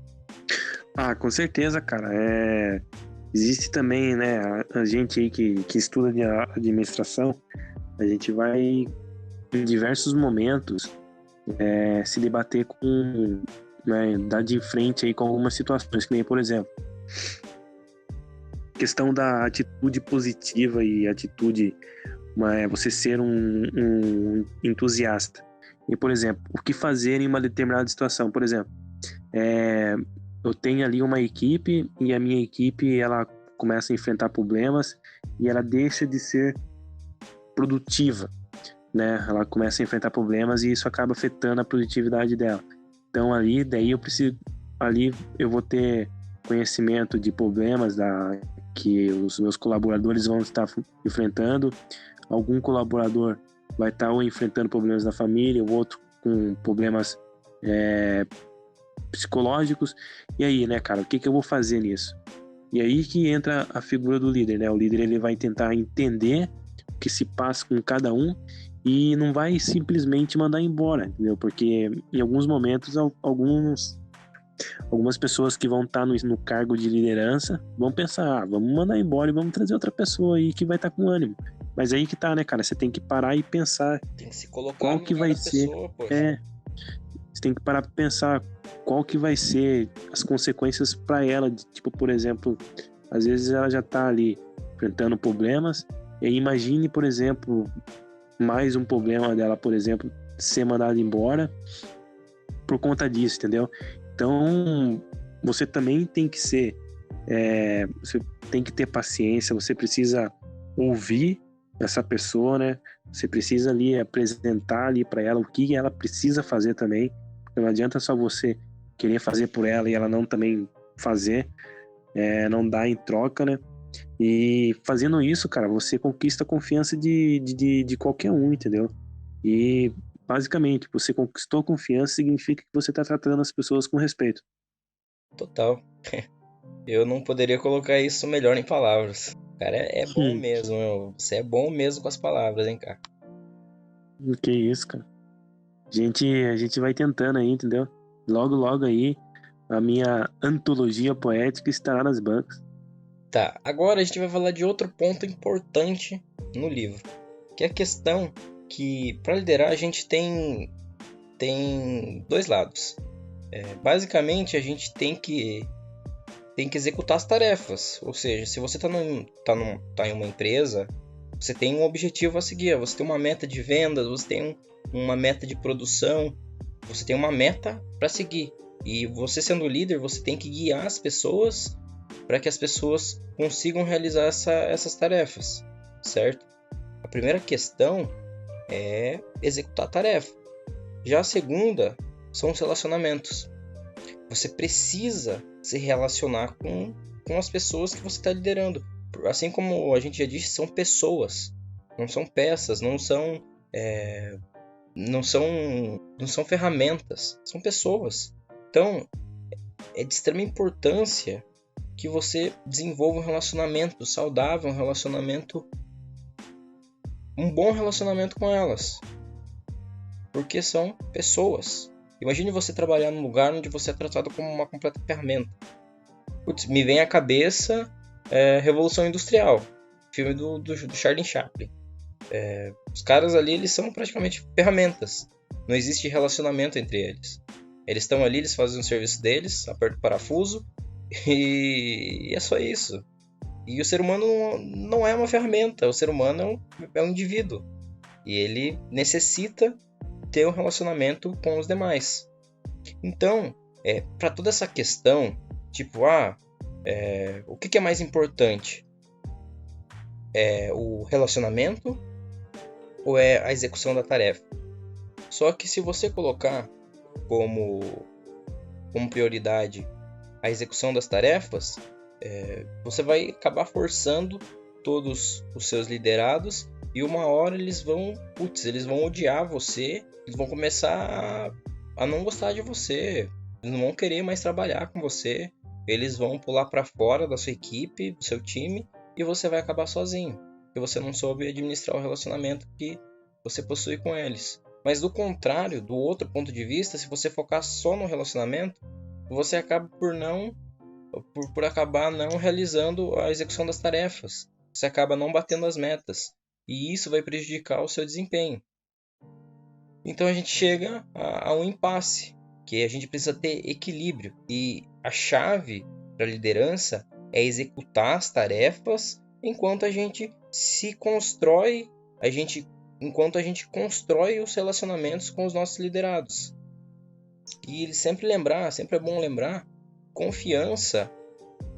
Com certeza, cara. Existe também, né, a gente aí que estuda de administração, a gente vai em diversos momentos se debater com, né, dar de frente aí com algumas situações, que nem, por exemplo, questão da atitude positiva e atitude, você ser um entusiasta. E, por exemplo, o que fazer em uma determinada situação? Por exemplo, eu tenho ali uma equipe e a minha equipe, ela começa a enfrentar problemas e ela deixa de ser produtiva, né? Ela começa a enfrentar problemas e isso acaba afetando a produtividade dela. Então daí eu vou ter conhecimento de problemas que os meus colaboradores vão estar enfrentando. Algum colaborador vai estar ou enfrentando problemas da família, o outro com problemas psicológicos. E aí, né, cara, o que eu vou fazer nisso? E aí que entra a figura do líder, né? O líder, ele vai tentar entender o que se passa com cada um e não vai simplesmente mandar embora, entendeu? Porque em alguns momentos, algumas pessoas que vão estar no cargo de liderança vão pensar, vamos mandar embora e vamos trazer outra pessoa aí que vai estar com ânimo. Mas aí que tá, né, cara? Você tem que parar e pensar, tem que se colocar qual que vai ser. Você tem que parar pra pensar qual que vai ser as consequências para ela. Tipo, por exemplo, às vezes ela já tá ali enfrentando problemas, e aí imagine, por exemplo, mais um problema dela, por exemplo, ser mandada embora por conta disso, entendeu? Então, você também tem que você tem que ter paciência, você precisa ouvir essa pessoa, né? Você precisa ali apresentar ali para ela o que ela precisa fazer também. Não adianta só você querer fazer por ela e ela não também fazer, não dar em troca, né? E fazendo isso, cara, você conquista a confiança de qualquer um, entendeu? E basicamente, você conquistou confiança significa que você tá tratando as pessoas com respeito. Total. Eu não poderia colocar isso melhor em palavras. O cara é bom mesmo, meu. Você é bom mesmo com as palavras, hein, cara? Que isso, cara. A gente vai tentando aí, entendeu? Logo, logo aí, a minha antologia poética estará nas bancas. Tá, agora a gente vai falar de outro ponto importante no livro, que é a questão que para liderar a gente tem dois lados. Basicamente a gente tem que executar as tarefas, ou seja, se você tá em uma empresa, você tem um objetivo a seguir, você tem uma meta de vendas, você tem uma meta de produção, você tem uma meta para seguir. E você sendo líder, você tem que guiar as pessoas para que as pessoas consigam realizar essas tarefas, certo? A primeira questão é executar a tarefa. Já a segunda são os relacionamentos. Você precisa se relacionar com as pessoas que você está liderando. Assim como a gente já disse, são pessoas, não são peças, não são ferramentas, são pessoas. Então, é de extrema importância que você desenvolva um relacionamento saudável, um bom relacionamento com elas, porque são pessoas. Imagine você trabalhar num lugar onde você é tratado como uma completa ferramenta. Putz, me vem à cabeça Revolução Industrial, filme do Charlie Chaplin. Os caras ali, eles são praticamente ferramentas. Não existe relacionamento entre eles. Eles estão ali, eles fazem o serviço deles, apertam o parafuso e é só isso. E o ser humano não é uma ferramenta, o ser humano é um indivíduo. E ele necessita ter um relacionamento com os demais. Então, para toda essa questão, tipo, o que é mais importante? É o relacionamento ou é a execução da tarefa? Só que se você colocar como prioridade a execução das tarefas, você vai acabar forçando todos os seus liderados e uma hora eles vão odiar você, eles vão começar a não gostar de você, eles não vão querer mais trabalhar com você, eles vão pular para fora da sua equipe, do seu time, e você vai acabar sozinho, porque você não soube administrar o relacionamento que você possui com eles. Mas do contrário, do outro ponto de vista, se você focar só no relacionamento, você acaba por acabar não realizando a execução das tarefas. Você acaba não batendo as metas. E isso vai prejudicar o seu desempenho. Então a gente chega a um impasse, que a gente precisa ter equilíbrio. E a chave para a liderança é executar as tarefas enquanto a gente se constrói, enquanto a gente constrói os relacionamentos com os nossos liderados. E sempre é bom lembrar, confiança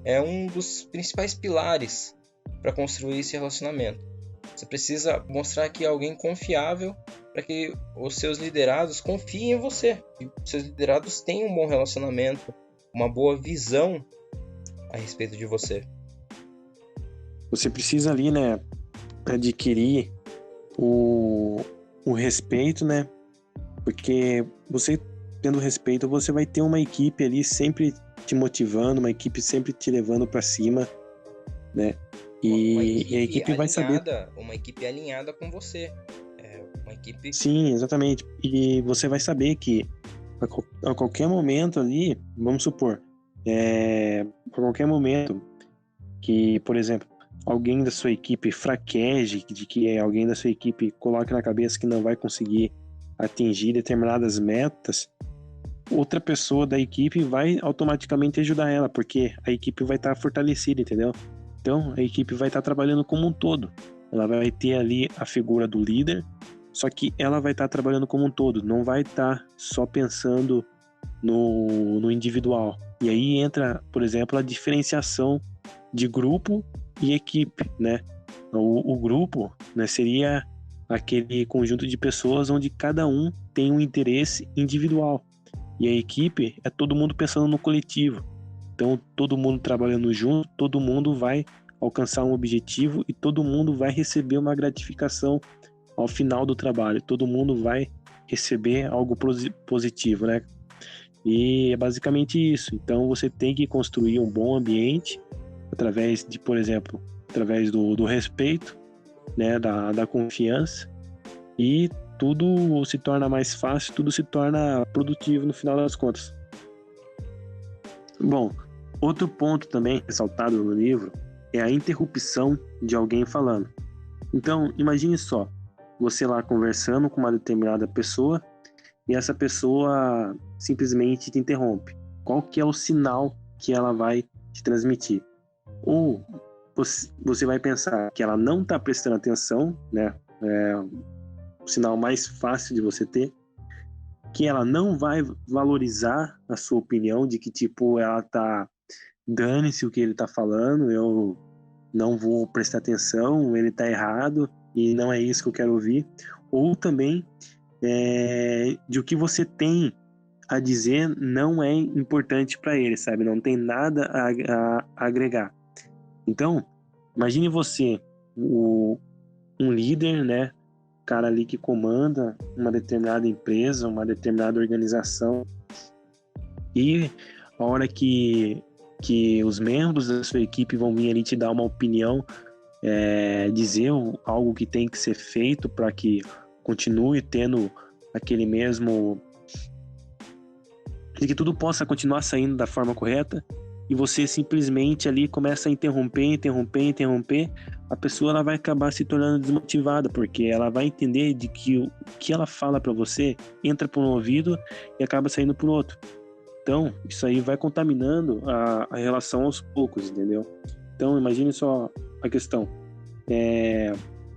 é um dos principais pilares para construir esse relacionamento. Você precisa mostrar que é alguém confiável para que os seus liderados confiem em você. E os seus liderados tenham um bom relacionamento, uma boa visão a respeito de você. Você precisa ali, né, adquirir o respeito, né? Porque você tendo respeito, você vai ter uma equipe ali sempre te motivando, uma equipe sempre te levando para cima, né? E a equipe vai saber. Uma equipe alinhada com você. Uma equipe... Sim, exatamente. E você vai saber que a qualquer momento ali, vamos supor, a qualquer momento que, por exemplo, alguém da sua equipe fraqueje, de que alguém da sua equipe coloque na cabeça que não vai conseguir atingir determinadas metas, outra pessoa da equipe vai automaticamente ajudar ela, porque a equipe vai estar fortalecida, entendeu? Então, a equipe vai estar trabalhando como um todo. Ela vai ter ali a figura do líder, só que ela vai estar trabalhando como um todo, não vai estar só pensando no individual. E aí entra, por exemplo, a diferenciação de grupo e equipe, né? O grupo, né, seria aquele conjunto de pessoas onde cada um tem um interesse individual. E a equipe é todo mundo pensando no coletivo. Então, todo mundo trabalhando junto, todo mundo vai alcançar um objetivo e todo mundo vai receber uma gratificação ao final do trabalho. Todo mundo vai receber algo positivo, né? E é basicamente isso. Então você tem que construir um bom ambiente através de, por exemplo, através do respeito, né? Da confiança, e tudo se torna mais fácil, tudo se torna produtivo no final das contas. Bom, outro ponto também ressaltado no livro é a interrupção de alguém falando. Então, imagine só, você lá conversando com uma determinada pessoa e essa pessoa simplesmente te interrompe. Qual que é o sinal que ela vai te transmitir? Ou você vai pensar que ela não está prestando atenção, né? É o sinal mais fácil de você ter, que ela não vai valorizar a sua opinião, de que tipo, ela tá, dane-se o que ele tá falando, eu não vou prestar atenção, ele tá errado e não é isso que eu quero ouvir. Ou também de o que você tem a dizer não é importante para ele, sabe? Não tem nada a agregar. Então, imagine você, um líder, né? Cara ali que comanda uma determinada empresa, uma determinada organização, e a hora que os membros da sua equipe vão vir ali te dar uma opinião, dizer algo que tem que ser feito para que continue tendo aquele mesmo, de que tudo possa continuar saindo da forma correta, e você simplesmente ali começa a interromper, a pessoa ela vai acabar se tornando desmotivada, porque ela vai entender de que o que ela fala para você entra por um ouvido e acaba saindo por outro. Então, isso aí vai contaminando a relação aos poucos, entendeu? Então, imagine só a questão.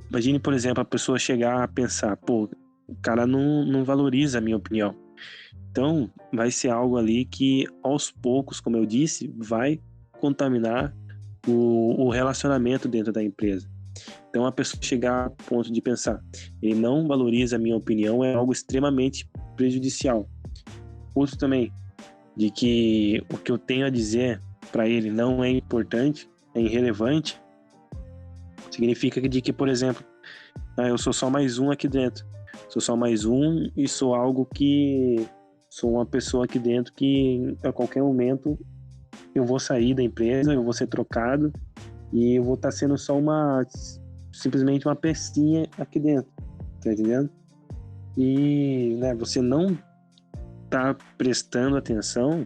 Imagine, por exemplo, a pessoa chegar a pensar, pô, o cara não valoriza a minha opinião. Então, vai ser algo ali que, aos poucos, como eu disse, vai contaminar o relacionamento dentro da empresa. Então, a pessoa chegar ao ponto de pensar, ele não valoriza a minha opinião, é algo extremamente prejudicial. Outro também, de que o que eu tenho a dizer para ele não é importante, é irrelevante, significa de que, por exemplo, eu sou só mais um aqui dentro. Sou só mais um e sou algo que... Sou uma pessoa aqui dentro que a qualquer momento eu vou sair da empresa, eu vou ser trocado e eu vou estar sendo só simplesmente uma pecinha aqui dentro, tá entendendo? E você não tá prestando atenção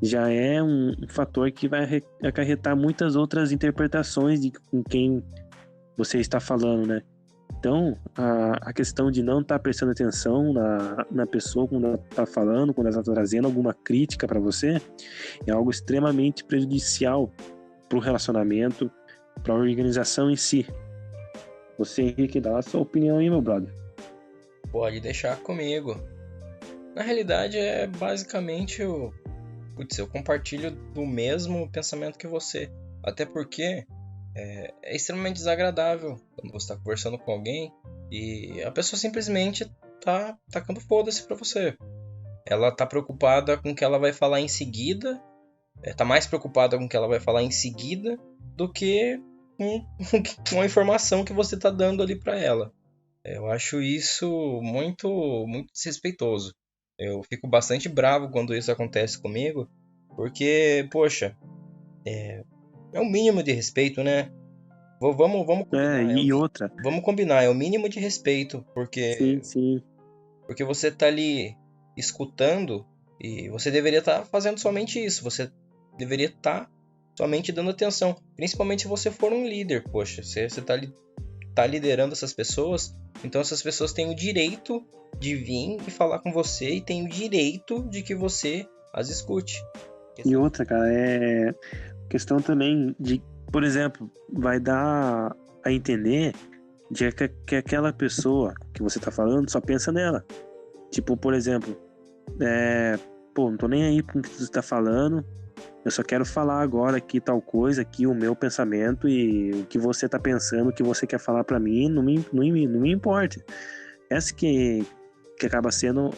já é um fator que vai acarretar muitas outras interpretações de com quem você está falando, né? Então, a questão de não estar prestando atenção na pessoa quando ela está falando, quando ela está trazendo alguma crítica para você, é algo extremamente prejudicial para o relacionamento, para a organização em si. Você, Henrique, dá a sua opinião aí, meu brother. Pode deixar comigo. Na realidade, é basicamente eu compartilho do mesmo pensamento que você. Até porque é extremamente desagradável quando você está conversando com alguém e a pessoa simplesmente tá tacando foda-se pra você. Ela tá preocupada com o que ela vai falar em seguida, tá mais preocupada com o que ela vai falar em seguida do que com a informação que você tá dando ali pra ela. Eu acho isso muito, muito desrespeitoso. Eu fico bastante bravo quando isso acontece comigo, porque, poxa, é o mínimo de respeito, né? Vamos combinar. Outra. Vamos combinar, é o mínimo de respeito, porque Sim. Porque você tá ali escutando e você deveria estar fazendo somente isso. Você deveria estar somente dando atenção, principalmente se você for um líder. Poxa, você tá liderando essas pessoas, então essas pessoas têm o direito de vir e falar com você e têm o direito de que você as escute. E outra, cara, é questão também de, por exemplo, vai dar a entender de que aquela pessoa que você tá falando só pensa nela. Tipo, por exemplo, não tô nem aí com o que você tá falando, eu só quero falar agora aqui tal coisa, aqui o meu pensamento, e o que você tá pensando, o que você quer falar pra mim, não me importa. Essa que acaba sendo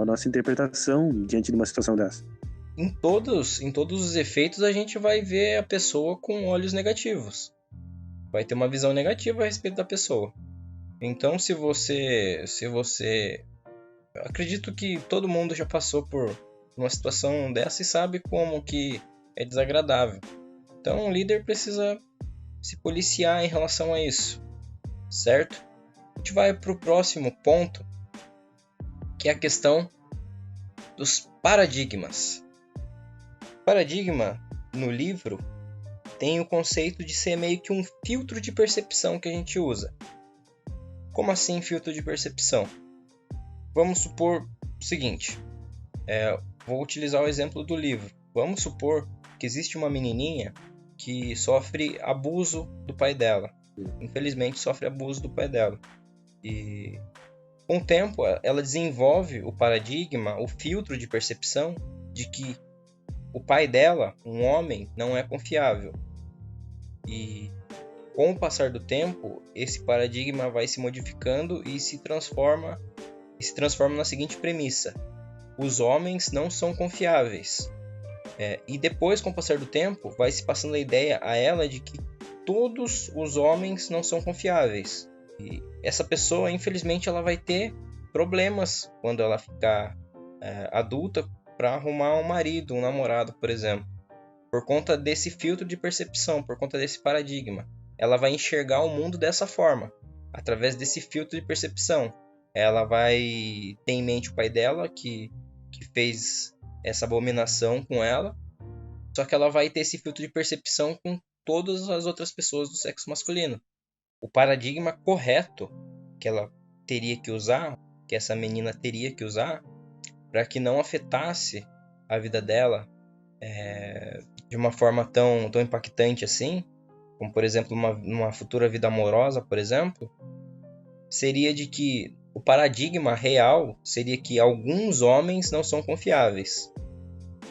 a nossa interpretação diante de uma situação dessa. em todos os efeitos a gente vai ver a pessoa com olhos negativos. Vai ter uma visão negativa a respeito da pessoa. Então, se você... Eu acredito que todo mundo já passou por uma situação dessa e sabe como que é desagradável. Então, o líder precisa se policiar em relação a isso, certo? A gente vai para o próximo ponto, que é a questão dos paradigmas. Paradigma, no livro, tem o conceito de ser meio que um filtro de percepção que a gente usa. Como assim filtro de percepção? Vamos supor o seguinte, vou utilizar o exemplo do livro. Vamos supor que existe uma menininha que sofre abuso do pai dela. Infelizmente sofre abuso do pai dela. E com o tempo ela desenvolve o paradigma, o filtro de percepção de que o pai dela, um homem, não é confiável. E com o passar do tempo, esse paradigma vai se modificando e se transforma na seguinte premissa: os homens não são confiáveis. E depois, com o passar do tempo, vai se passando a ideia a ela de que todos os homens não são confiáveis. E essa pessoa, infelizmente, ela vai ter problemas quando ela ficar adulta para arrumar um marido, um namorado, por exemplo. Por conta desse filtro de percepção, por conta desse paradigma. Ela vai enxergar o mundo dessa forma, através desse filtro de percepção. Ela vai ter em mente o pai dela, que fez essa abominação com ela, só que ela vai ter esse filtro de percepção com todas as outras pessoas do sexo masculino. O paradigma correto que ela teria que usar, que essa menina teria que usar, para que não afetasse a vida dela de uma forma tão impactante assim, como por exemplo numa futura vida amorosa, por exemplo, seria de que o paradigma real seria que alguns homens não são confiáveis.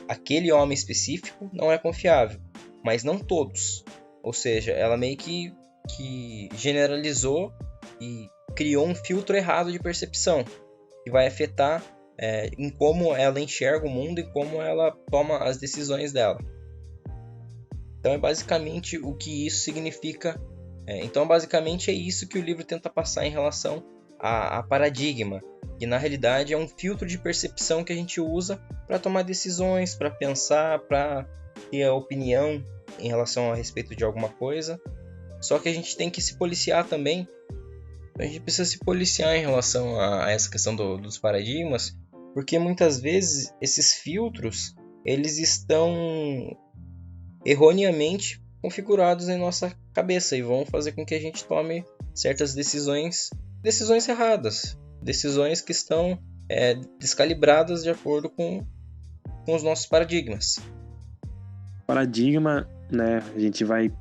Aquele homem específico não é confiável, mas não todos. Ou seja, ela meio que generalizou e criou um filtro errado de percepção, que vai afetar em como ela enxerga o mundo e como ela toma as decisões dela. Então é basicamente o que isso significa. Então basicamente é isso que o livro tenta passar em relação a paradigma, que na realidade é um filtro de percepção que a gente usa para tomar decisões, para pensar, para ter a opinião em relação a respeito de alguma coisa. Só que a gente tem que se policiar também. A gente precisa se policiar em relação a essa questão dos paradigmas, porque muitas vezes esses filtros eles estão erroneamente configurados em nossa cabeça e vão fazer com que a gente tome certas decisões erradas, decisões que estão descalibradas de acordo com os nossos paradigmas. Paradigma, né? A gente vai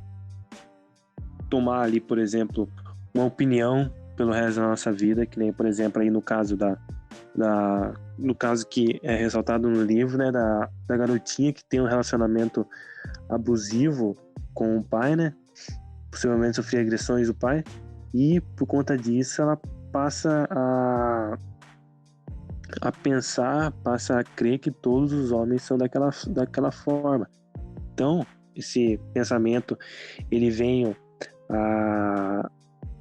tomar ali, por exemplo, uma opinião pelo resto da nossa vida, que nem, por exemplo, aí no caso no caso que é ressaltado no livro, né, da garotinha que tem um relacionamento abusivo com o pai, né? Possivelmente sofria agressões do pai, e por conta disso ela passa a pensar, passa a crer que todos os homens são daquela forma. Então, esse pensamento ele vem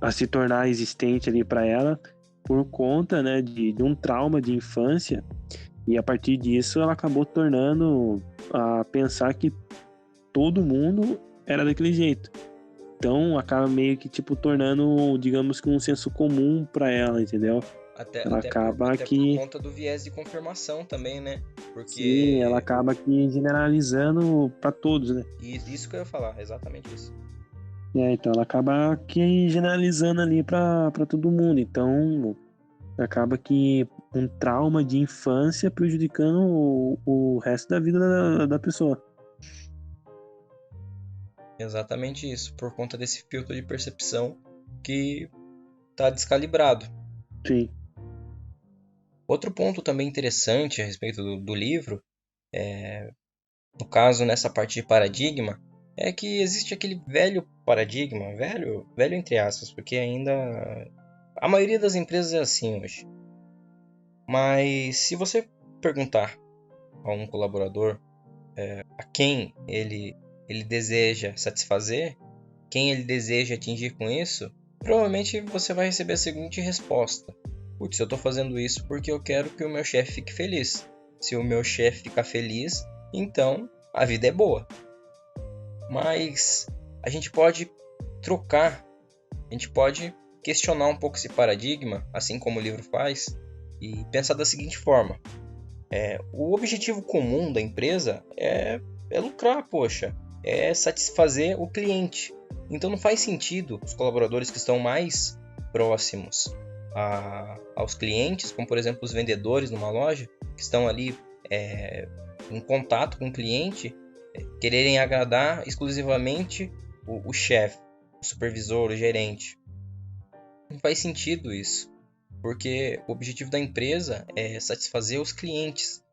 a se tornar existente ali para ela por conta, né, de um trauma de infância, e a partir disso ela acabou tornando a pensar que todo mundo era daquele jeito. Então acaba meio que tornando, digamos que um senso comum para ela, entendeu? Ela acaba por conta do viés de confirmação também, né? Porque sim, ela acaba que generalizando para todos, né? Isso que eu ia falar, exatamente isso. Então ela acaba que generalizando ali para todo mundo. Então acaba que um trauma de infância prejudicando o resto da vida da pessoa. Exatamente isso, por conta desse filtro de percepção que está descalibrado. Sim. Outro ponto também interessante a respeito do livro, no caso nessa parte de paradigma, é que existe aquele velho paradigma, velho entre aspas, porque ainda a maioria das empresas é assim hoje. Mas se você perguntar a um colaborador a quem ele deseja satisfazer, quem ele deseja atingir com isso, provavelmente você vai receber a seguinte resposta: putz, eu estou fazendo isso porque eu quero que o meu chefe fique feliz. Se o meu chefe ficar feliz, então a vida é boa. Mas a gente pode trocar, a gente pode questionar um pouco esse paradigma, assim como o livro faz, e pensar da seguinte forma: o objetivo comum da empresa é lucrar, poxa, é satisfazer o cliente. Então não faz sentido os colaboradores que estão mais próximos aos clientes, como por exemplo os vendedores numa loja, que estão ali em contato com o cliente, quererem agradar exclusivamente o chefe, o supervisor, o gerente. Não faz sentido isso, porque o objetivo da empresa é satisfazer os clientes.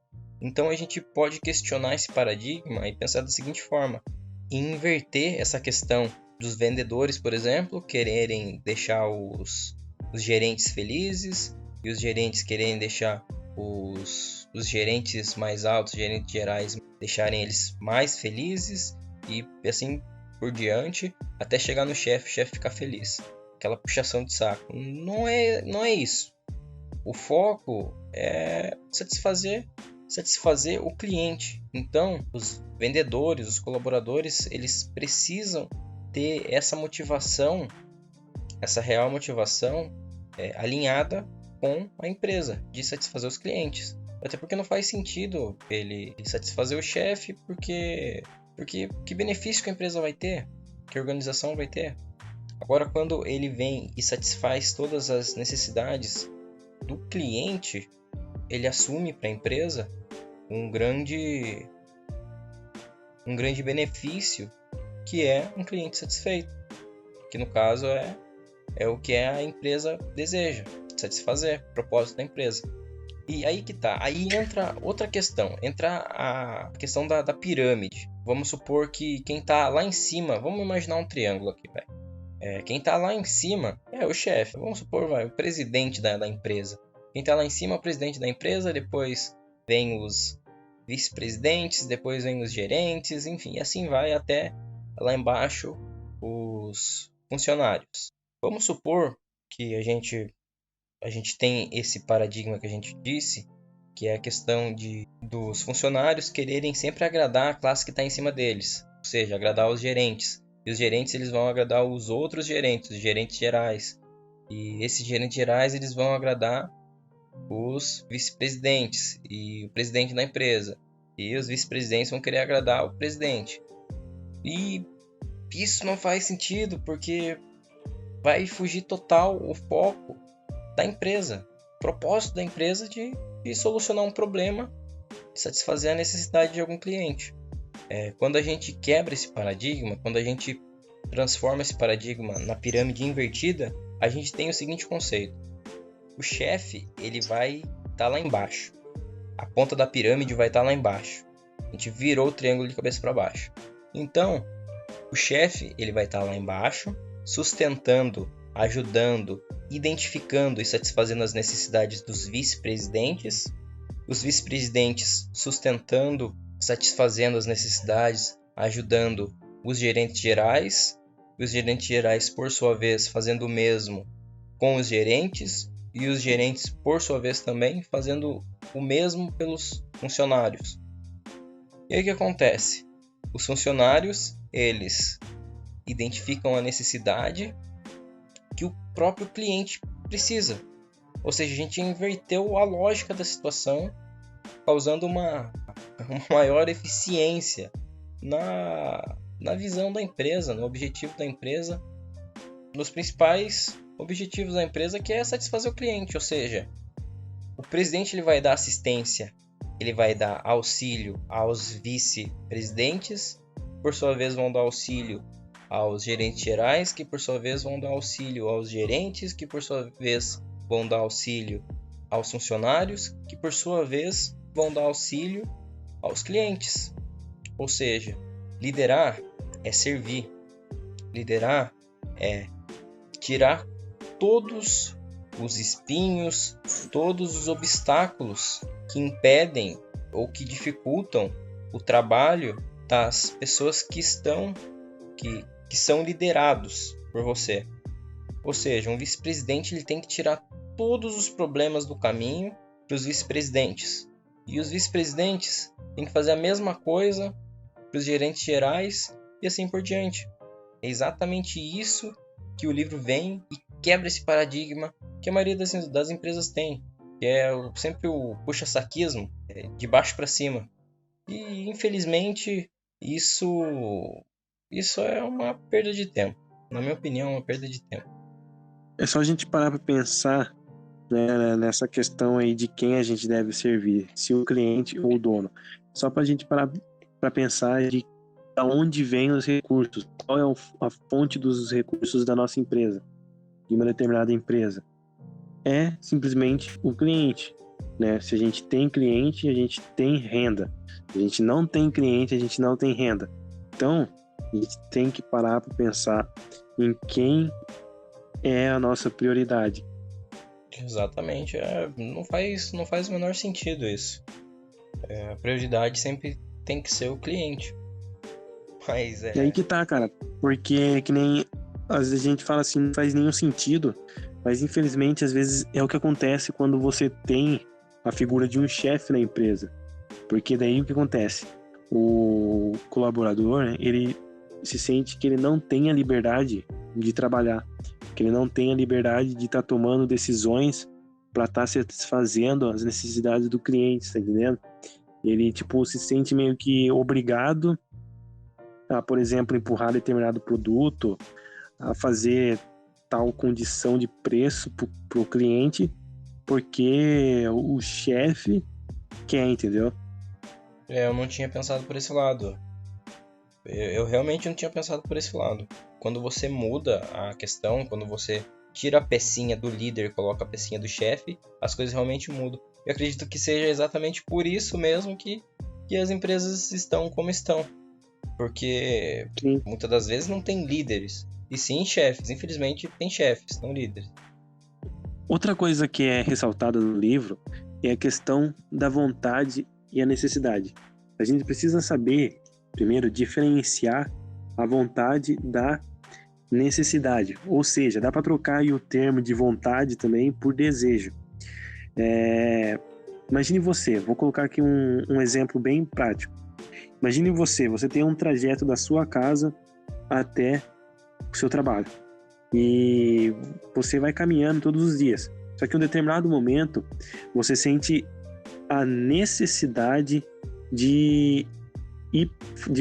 Então a gente pode questionar esse paradigma e pensar da seguinte forma: inverter essa questão dos vendedores, por exemplo, quererem deixar os gerentes felizes, e os gerentes quererem deixar os gerentes mais altos, gerentes gerais, deixarem eles mais felizes, e assim por diante, até chegar no chefe, o chefe ficar feliz. Aquela puxação de saco. Não é isso. O foco é satisfazer o cliente. Então, os vendedores, os colaboradores, eles precisam ter essa motivação, essa real motivação alinhada com a empresa, de satisfazer os clientes. Até porque não faz sentido ele satisfazer o chefe, porque que benefício que a empresa vai ter? Que a organização vai ter? Agora, quando ele vem e satisfaz todas as necessidades do cliente, ele assume para a empresa um grande benefício, que é um cliente satisfeito, que no caso é o que a empresa deseja satisfazer, o propósito da empresa. E aí que tá, aí entra outra questão, entra a questão da pirâmide. Vamos supor que quem tá lá em cima, vamos imaginar um triângulo aqui, velho. Quem tá lá em cima é o chefe, vamos supor, o presidente da empresa. Quem tá lá em cima é o presidente da empresa, depois vem os vice-presidentes, depois vem os gerentes, enfim, e assim vai até lá embaixo os funcionários. Vamos supor que a gente tem esse paradigma que a gente disse, que é a questão dos funcionários quererem sempre agradar a classe que está em cima deles, ou seja, agradar os gerentes. E os gerentes eles vão agradar os outros gerentes, os gerentes gerais. E esses gerentes gerais eles vão agradar os vice-presidentes e o presidente da empresa. E os vice-presidentes vão querer agradar o presidente. E isso não faz sentido, porque vai fugir total o foco da empresa, o propósito da empresa de solucionar um problema, de satisfazer a necessidade de algum cliente. Quando a gente quebra esse paradigma, quando a gente transforma esse paradigma na pirâmide invertida, a gente tem o seguinte conceito: o chefe ele vai estar lá embaixo, a ponta da pirâmide vai estar lá embaixo, a gente virou o triângulo de cabeça para baixo. Então o chefe ele vai estar lá embaixo, sustentando, ajudando, identificando e satisfazendo as necessidades dos vice-presidentes, os vice-presidentes sustentando, satisfazendo as necessidades, ajudando os gerentes gerais, e os gerentes gerais, por sua vez, fazendo o mesmo com os gerentes, e os gerentes, por sua vez, também fazendo o mesmo pelos funcionários. E aí o que acontece? Os funcionários, eles identificam a necessidade que o próprio cliente precisa. Ou seja, a gente inverteu a lógica da situação, causando uma maior eficiência na visão da empresa, no objetivo da empresa, nos principais objetivos da empresa, que é satisfazer o cliente. Ou seja, o presidente ele vai dar assistência, ele vai dar auxílio aos vice-presidentes, por sua vez vão dar auxílio aos gerentes gerais, que por sua vez vão dar auxílio aos gerentes, que por sua vez vão dar auxílio aos funcionários, que por sua vez vão dar auxílio aos clientes. Ou seja, liderar é servir, liderar é tirar todos os espinhos, todos os obstáculos que impedem ou que dificultam o trabalho das pessoas que são liderados por você. Ou seja, um vice-presidente ele tem que tirar todos os problemas do caminho para os vice-presidentes. E os vice-presidentes têm que fazer a mesma coisa para os gerentes gerais e assim por diante. É exatamente isso que o livro vem e quebra esse paradigma que a maioria das empresas tem, que é sempre o puxa-saquismo, de baixo para cima. E infelizmente isso é uma perda de tempo. Na minha opinião, é uma perda de tempo. É só a gente parar para pensar, né, nessa questão aí de quem a gente deve servir, se o cliente ou o dono. Só para a gente parar para pensar de onde vêm os recursos, qual é a fonte dos recursos da nossa empresa, de uma determinada empresa. É simplesmente o cliente, né? Se a gente tem cliente, a gente tem renda. Se a gente não tem cliente, a gente não tem renda. Então, a gente tem que parar para pensar em quem é a nossa prioridade. Exatamente. Não faz o menor sentido isso. A prioridade sempre tem que ser o cliente. Mas E aí que tá, cara. Porque que nem às vezes a gente fala assim, não faz nenhum sentido. Mas infelizmente, às vezes é o que acontece quando você tem a figura de um chefe na empresa. Porque daí o que acontece? O colaborador, né, ele se sente que ele não tem a liberdade de trabalhar, que ele não tem a liberdade de estar tomando decisões para estar satisfazendo as necessidades do cliente, tá entendendo? Ele, tipo, se sente meio que obrigado a, por exemplo, empurrar determinado produto, a fazer tal condição de preço pro cliente, porque o chefe quer, entendeu? Eu não tinha pensado por esse lado. Eu realmente não tinha pensado por esse lado. Quando você muda a questão, quando você tira a pecinha do líder e coloca a pecinha do chefe, as coisas realmente mudam. Eu acredito que seja exatamente por isso mesmo que as empresas estão como estão. Porque Sim. muitas das vezes não tem líderes, e sim chefes. Infelizmente tem chefes, não líderes. Outra coisa que é ressaltada no livro é a questão da vontade e a necessidade. A gente precisa saber, primeiro, diferenciar a vontade da necessidade. Ou seja, dá para trocar aí o termo de vontade também por desejo. Imagine você, vou colocar aqui um exemplo bem prático. Imagine você tem um trajeto da sua casa até o seu trabalho. E você vai caminhando todos os dias. Só que em um determinado momento, você sente a necessidade de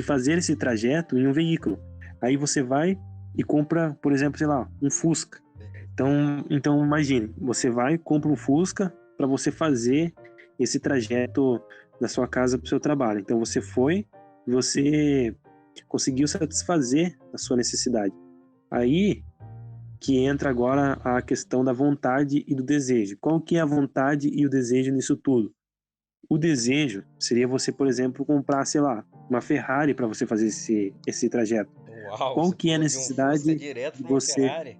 fazer esse trajeto em um veículo. Aí você vai e compra, por exemplo, sei lá, um Fusca. Então imagine, você vai e compra um Fusca para você fazer esse trajeto da sua casa para o seu trabalho. Então você conseguiu satisfazer a sua necessidade. Aí que entra agora a questão da vontade e do desejo. Qual que é a vontade e o desejo nisso tudo? O desejo seria você, por exemplo, comprar, sei lá, uma Ferrari para você fazer esse trajeto. Uau, qual que é a necessidade de você... Ferrari?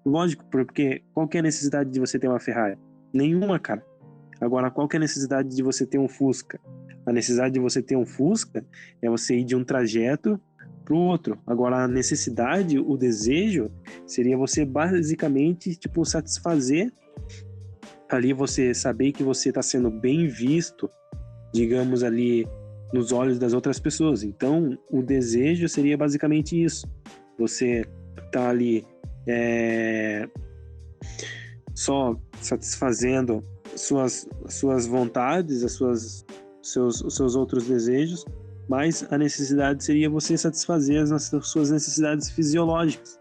Lógico, porque qual que é a necessidade de você ter uma Ferrari? Nenhuma, cara. Agora, qual que é a necessidade de você ter um Fusca? A necessidade de você ter um Fusca é você ir de um trajeto para o outro. Agora, a necessidade, o desejo, seria você basicamente, tipo, satisfazer ali, você saber que você está sendo bem visto, digamos ali, nos olhos das outras pessoas. Então, o desejo seria basicamente isso. Você tá ali só satisfazendo suas vontades, os seus outros desejos, mas a necessidade seria você satisfazer as suas necessidades fisiológicas.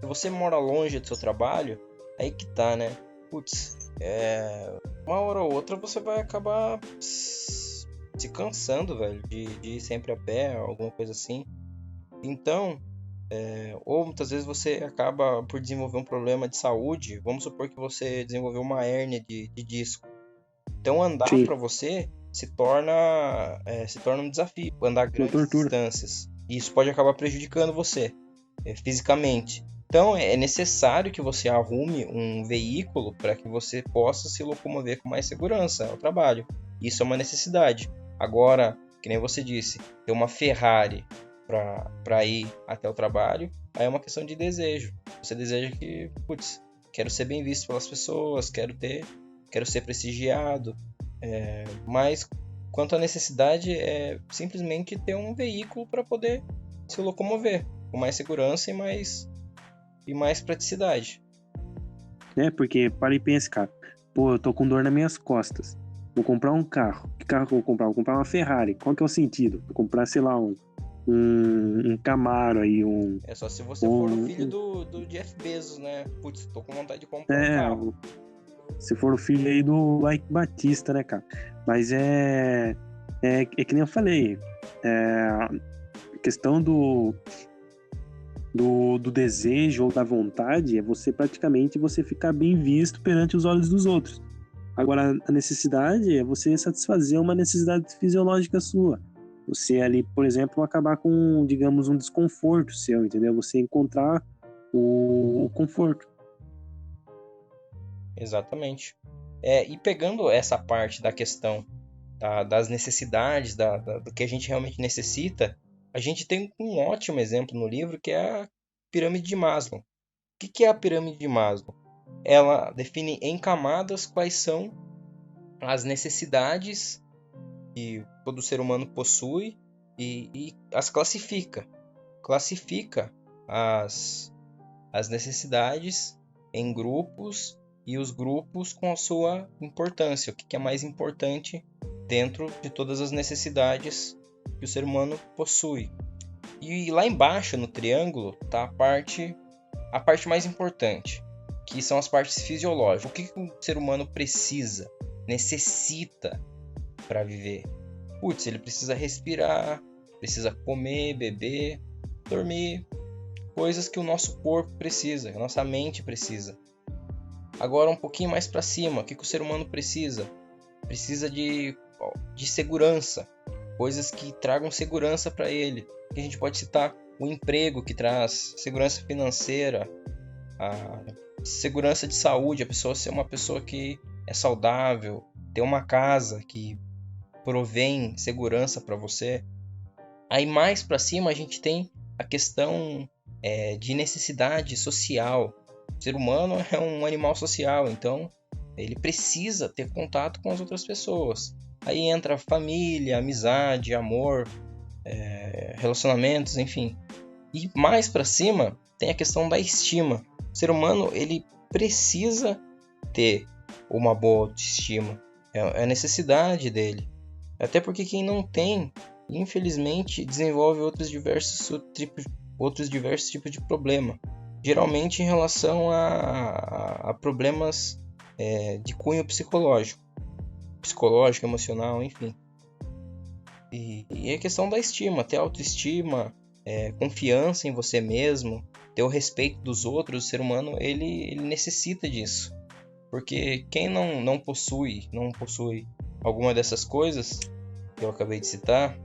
Se você mora longe do seu trabalho, aí que tá, né? Putz, uma hora ou outra você vai acabar se cansando, velho, de ir sempre a pé, alguma coisa assim. Então, ou muitas vezes você acaba por desenvolver um problema de saúde. Vamos supor que você desenvolveu uma hérnia de disco. Então andar para você se torna um desafio, andar grandes distâncias. E isso pode acabar prejudicando você fisicamente. Então é necessário que você arrume um veículo para que você possa se locomover com mais segurança ao trabalho. Isso é uma necessidade. Agora, que nem você disse, ter uma Ferrari para ir até o trabalho, aí é uma questão de desejo. Você deseja que, putz, quero ser bem visto pelas pessoas, quero ser prestigiado, mas quanto à necessidade é simplesmente ter um veículo para poder se locomover com mais segurança e mais praticidade. Porque para e pensa, cara, pô, eu tô com dor nas minhas costas, vou comprar um carro. Que carro que eu vou comprar? Vou comprar uma Ferrari. Qual que é o sentido? Vou comprar, sei lá, um Camaro aí, É só se você for o filho do Jeff Bezos, né? Putz, tô com vontade de comprar um carro. Se for o filho aí do Ike Batista, né, cara? Mas é que nem eu falei, a questão do desejo ou da vontade é você praticamente ficar bem visto perante os olhos dos outros. Agora, a necessidade é você satisfazer uma necessidade fisiológica sua. Você ali, por exemplo, acabar com, digamos, um desconforto seu, entendeu? Você encontrar o conforto. Exatamente. E pegando essa parte da questão das necessidades, do que a gente realmente necessita, a gente tem um ótimo exemplo no livro que é a pirâmide de Maslow. O que é a pirâmide de Maslow? Ela define em camadas quais são as necessidades que todo ser humano possui e as classifica. Classifica as necessidades em grupos e os grupos com a sua importância. O que é mais importante dentro de todas as necessidades que o ser humano possui. E lá embaixo no triângulo está a parte mais importante, que são as partes fisiológicas. O que o ser humano necessita para viver? Putz, ele precisa respirar, precisa comer, beber, dormir, coisas que o nosso corpo precisa, que a nossa mente precisa. Agora um pouquinho mais para cima, o que o ser humano precisa? Precisa de segurança, coisas que tragam segurança para ele. A gente pode citar o emprego, que traz segurança financeira, a segurança de saúde, a pessoa ser uma pessoa que é saudável, ter uma casa que provém segurança para você. Aí mais para cima a gente tem a questão de necessidade social. O ser humano é um animal social, então ele precisa ter contato com as outras pessoas. Aí entra família, amizade, amor, relacionamentos, enfim. E mais para cima tem a questão da estima. O ser humano ele precisa ter uma boa autoestima. É a necessidade dele. Até porque quem não tem, infelizmente, desenvolve outros diversos tipos de problema. Geralmente em relação a problemas de cunho psicológico, emocional, enfim. E a questão da estima, ter autoestima, confiança em você mesmo, ter o respeito dos outros. O ser humano ele necessita disso, porque quem não possui alguma dessas coisas que eu acabei de citar,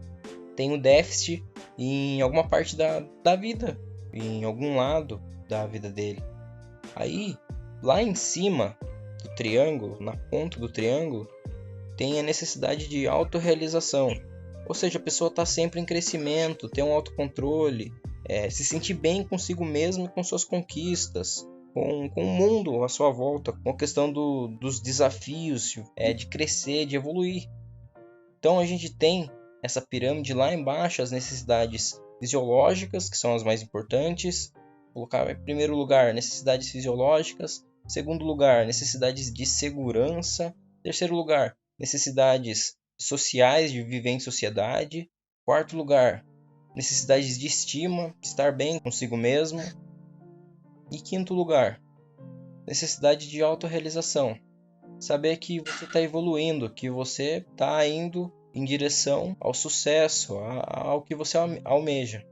tem um déficit em alguma parte da vida, em algum lado da vida dele. Aí, lá em cima do triângulo, na ponta do triângulo, tem a necessidade de autorrealização. Ou seja, a pessoa está sempre em crescimento, tem um autocontrole, se sentir bem consigo mesmo e com suas conquistas, com o mundo à sua volta, com a questão dos desafios, de crescer, de evoluir. Então a gente tem essa pirâmide lá embaixo, as necessidades fisiológicas, que são as mais importantes. Vou colocar em primeiro lugar necessidades fisiológicas, segundo lugar necessidades de segurança, terceiro lugar necessidades sociais, de viver em sociedade, quarto lugar necessidades de estima, estar bem consigo mesmo, e quinto lugar necessidade de autorrealização, saber que você está evoluindo, que você está indo em direção ao sucesso, ao que você almeja.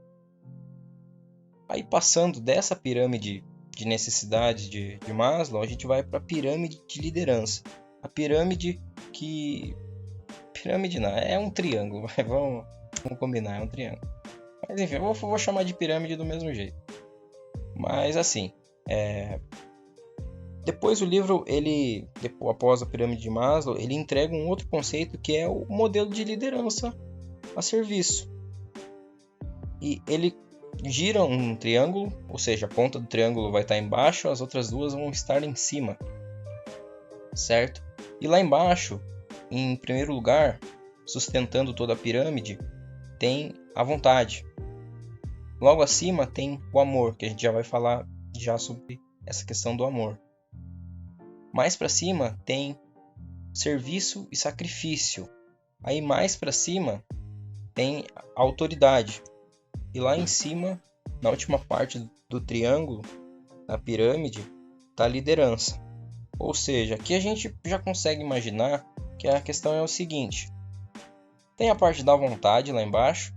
Aí passando dessa pirâmide de necessidades de Maslow, a gente vai para a pirâmide de liderança. A pirâmide que... Pirâmide não, é um triângulo, vamos combinar, é um triângulo. Mas enfim, eu vou chamar de pirâmide do mesmo jeito. Mas assim, depois o livro, Uhum. após a pirâmide de Maslow, ele entrega um outro conceito que é o modelo de liderança a serviço. E ele gira um triângulo, ou seja, a ponta do triângulo vai estar embaixo, as outras duas vão estar em cima, certo? E lá embaixo, em primeiro lugar, sustentando toda a pirâmide, tem a vontade. Logo acima tem o amor, que a gente já vai falar já sobre essa questão do amor. Mais para cima tem serviço e sacrifício. Aí mais para cima tem a autoridade. E lá em cima, na última parte do triângulo, na pirâmide, está a liderança. Ou seja, aqui a gente já consegue imaginar que a questão é o seguinte. Tem a parte da vontade lá embaixo,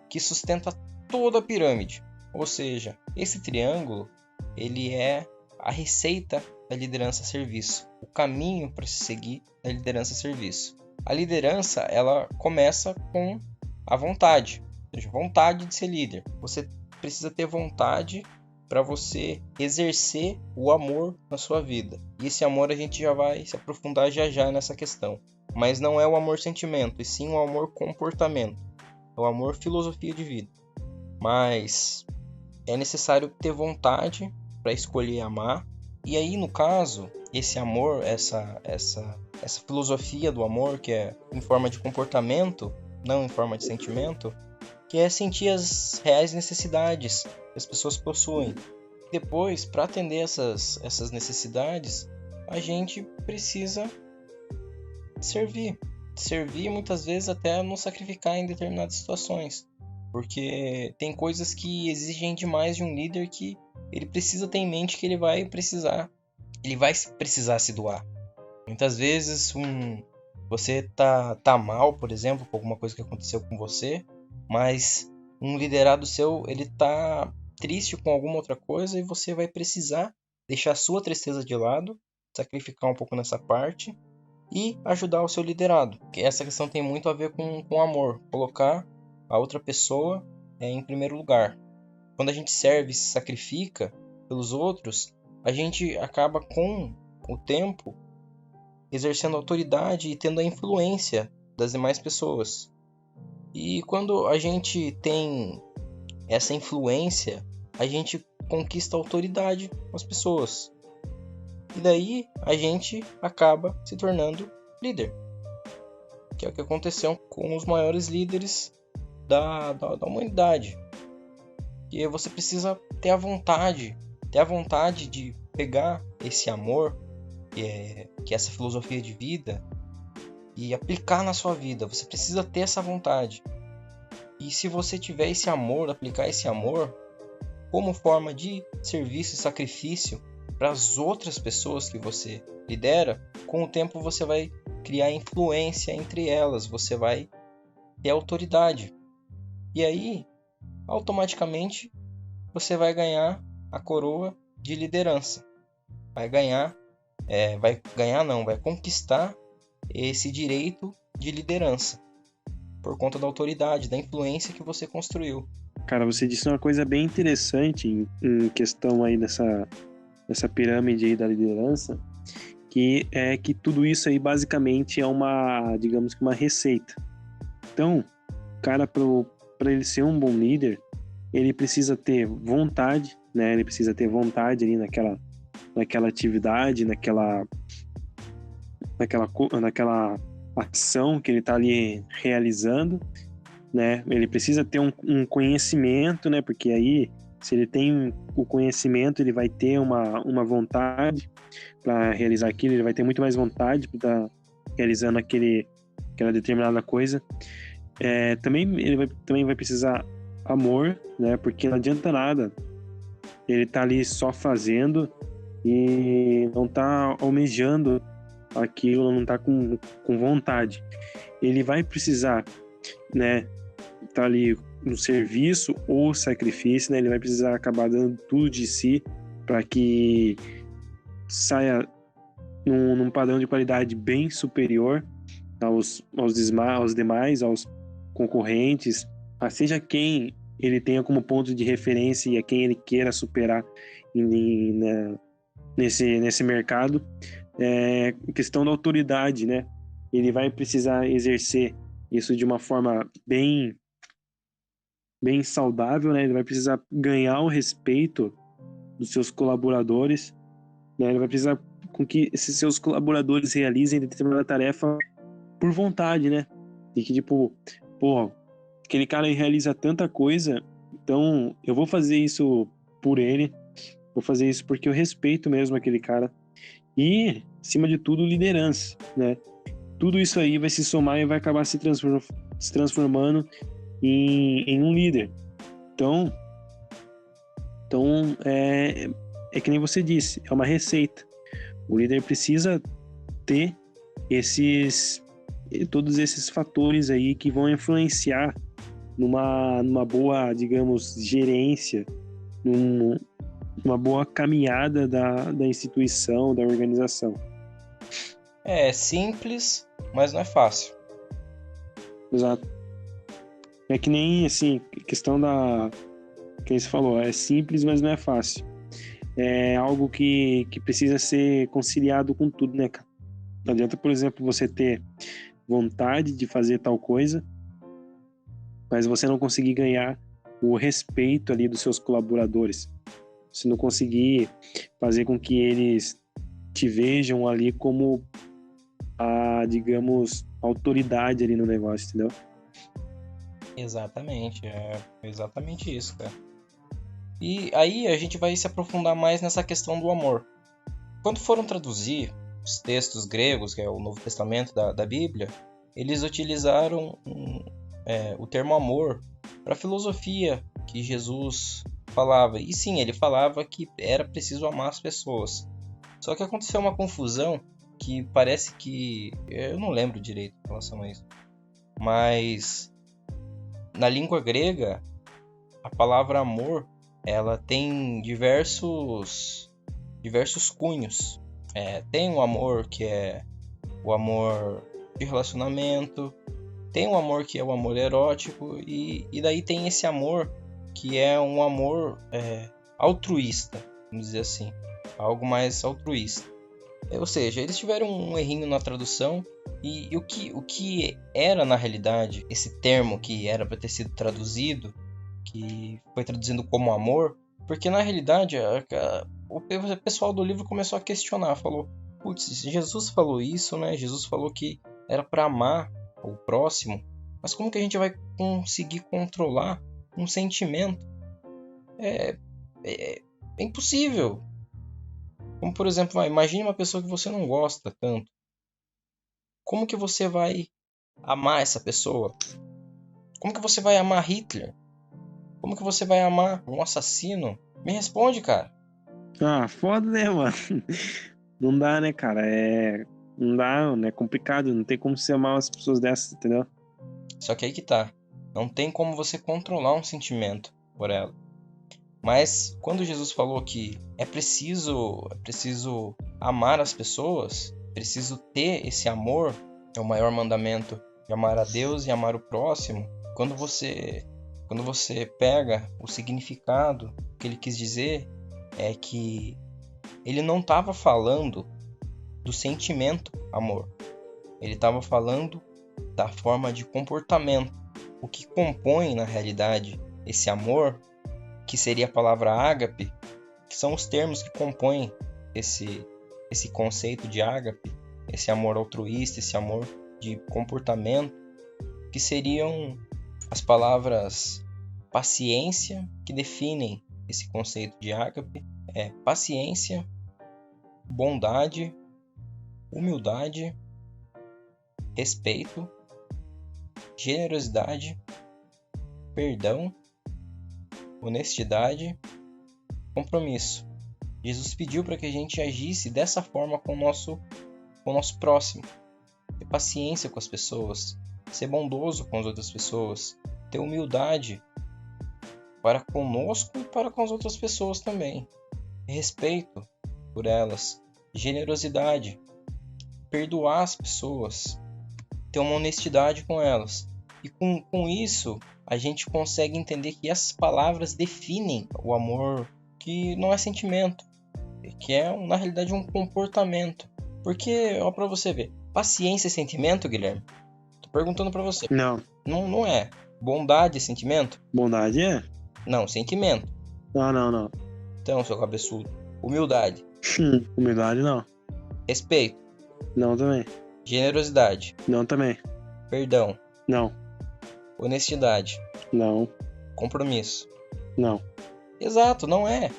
que sustenta toda a pirâmide. Ou seja, esse triângulo ele é a receita da liderança-serviço, o caminho para se seguir da liderança-serviço. A liderança ela começa com a vontade, ou seja, vontade de ser líder. Você precisa ter vontade para você exercer o amor na sua vida. E esse amor a gente já vai se aprofundar já nessa questão. Mas não é o amor sentimento, e sim o amor comportamento. É o amor filosofia de vida. Mas é necessário ter vontade para escolher amar. E aí, no caso, esse amor, essa filosofia do amor, que é em forma de comportamento, não em forma de sentimento, que é sentir as reais necessidades que as pessoas possuem. Depois, para atender essas necessidades, a gente precisa servir. Servir muitas vezes até nos sacrificar em determinadas situações. Porque tem coisas que exigem demais de um líder que ele precisa ter em mente que ele vai precisar se doar. Muitas vezes você tá mal, por exemplo, com alguma coisa que aconteceu com você, mas um liderado seu, ele tá triste com alguma outra coisa e você vai precisar deixar a sua tristeza de lado, sacrificar um pouco nessa parte e ajudar o seu liderado. Porque essa questão tem muito a ver com amor, colocar a outra pessoa em primeiro lugar. Quando a gente serve e se sacrifica pelos outros, a gente acaba com o tempo exercendo autoridade e tendo a influência das demais pessoas. E quando a gente tem essa influência, a gente conquista autoridade com as pessoas. E daí a gente acaba se tornando líder. Que é o que aconteceu com os maiores líderes da humanidade. E você precisa ter a vontade de pegar esse amor, que é essa filosofia de vida, e aplicar na sua vida. Você precisa ter essa vontade. E se você tiver esse amor, aplicar esse amor como forma de serviço e sacrifício para as outras pessoas que você lidera, com o tempo você vai criar influência entre elas, você vai ter autoridade. E aí, automaticamente, você vai ganhar a coroa de liderança. Vai conquistar esse direito de liderança por conta da autoridade, da influência que você construiu. Cara, você disse uma coisa bem interessante em questão aí dessa pirâmide aí da liderança, que é que tudo isso aí basicamente é digamos que uma receita. Então, cara, para ele ser um bom líder, ele precisa ter vontade, né? Ele precisa ter vontade ali naquela atividade, naquela ação que ele está ali realizando, né? Ele precisa ter um conhecimento, né? Porque aí, se ele tem o conhecimento, ele vai ter uma vontade para realizar aquilo, ele vai ter muito mais vontade para estar realizando aquela determinada coisa. Ele também vai precisar amor, né? Porque não adianta nada ele tá ali só fazendo e não tá almejando aquilo, não tá com vontade. Ele vai precisar, né, tá ali no serviço ou sacrifício, né? Ele vai precisar acabar dando tudo de si para que saia num padrão de qualidade bem superior aos demais, aos concorrentes, seja quem ele tenha como ponto de referência e a quem ele queira superar nesse mercado. Questão da autoridade, né? Ele vai precisar exercer isso de uma forma bem saudável, né? Ele vai precisar ganhar o respeito dos seus colaboradores, né? Ele vai precisar com que esses seus colaboradores realizem determinada tarefa por vontade, né? E que, tipo, porra, aquele cara realiza tanta coisa, então eu vou fazer isso por ele, vou fazer isso porque eu respeito mesmo aquele cara. E, acima de tudo, liderança, né? Tudo isso aí vai se somar e vai acabar se transformando em um líder. Então é que nem você disse, é uma receita. O líder precisa ter todos esses fatores aí que vão influenciar numa boa, digamos, gerência, numa boa caminhada da instituição, da organização. É simples, mas não é fácil. Exato. É que nem, assim, questão que você falou, é simples, mas não é fácil. É algo que precisa ser conciliado com tudo, né, cara? Não adianta, por exemplo, você ter vontade de fazer tal coisa, mas você não conseguir ganhar o respeito ali dos seus colaboradores. Você não conseguir fazer com que eles te vejam ali como a, digamos, autoridade ali no negócio, entendeu? Exatamente, é exatamente isso, cara. E aí a gente vai se aprofundar mais nessa questão do amor. Quando foram traduzir os textos gregos, que é o Novo Testamento da Bíblia, eles utilizaram o termo amor para a filosofia que Jesus falava. E sim, ele falava que era preciso amar as pessoas. Só que aconteceu uma confusão que parece que... eu não lembro direito em relação a isso. Mas na língua grega, a palavra amor, ela tem diversos cunhos. Tem o amor que é o amor de relacionamento, tem o amor que é o amor erótico, e daí tem esse amor que é um amor altruísta, vamos dizer assim, algo mais altruísta. Ou seja, eles tiveram um errinho na tradução, e o que era na realidade esse termo que era para ter sido traduzido, que foi traduzindo como amor, porque na realidade o pessoal do livro começou a questionar, falou, putz, Jesus falou isso, né? Jesus falou que era para amar o próximo, mas como que a gente vai conseguir controlar um sentimento? É impossível. Como, por exemplo, imagine uma pessoa que você não gosta tanto. Como que você vai amar essa pessoa? Como que você vai amar Hitler? Como que você vai amar um assassino? Me responde, cara. Ah, foda, né, mano? Não dá, né, cara? Não dá, né? É complicado, não tem como você amar as pessoas dessas, entendeu? Só que aí que tá. Não tem como você controlar um sentimento por ela. Mas quando Jesus falou que é preciso amar as pessoas, preciso ter esse amor, é o maior mandamento de amar a Deus e amar o próximo. Quando você pega o significado que ele quis dizer, é que ele não estava falando do sentimento amor. Ele estava falando da forma de comportamento. O que compõe na realidade esse amor, que seria a palavra ágape, que são os termos que compõem esse conceito de ágape, esse amor altruísta, esse amor de comportamento, que seriam as palavras paciência, que definem esse conceito de ágape, paciência, bondade, humildade, respeito, generosidade, perdão, honestidade, compromisso. Jesus pediu para que a gente agisse dessa forma com o nosso próximo. Ter paciência com as pessoas, ser bondoso com as outras pessoas, ter humildade para conosco e para com as outras pessoas também. Respeito por elas, generosidade, perdoar as pessoas, ter uma honestidade com elas. E com isso, a gente consegue entender que essas palavras definem o amor, que não é sentimento, que é, na realidade, um comportamento. Porque, ó, pra você ver, paciência é sentimento, Guilherme? perguntando pra você. Não. Não é. Bondade é sentimento? Bondade é? Não, sentimento. Não. Então, seu cabeçudo. Humildade. Humildade não. Respeito. Não também. Generosidade. Não também. Perdão. Não. Honestidade. Não. Compromisso. Não. Exato, não é.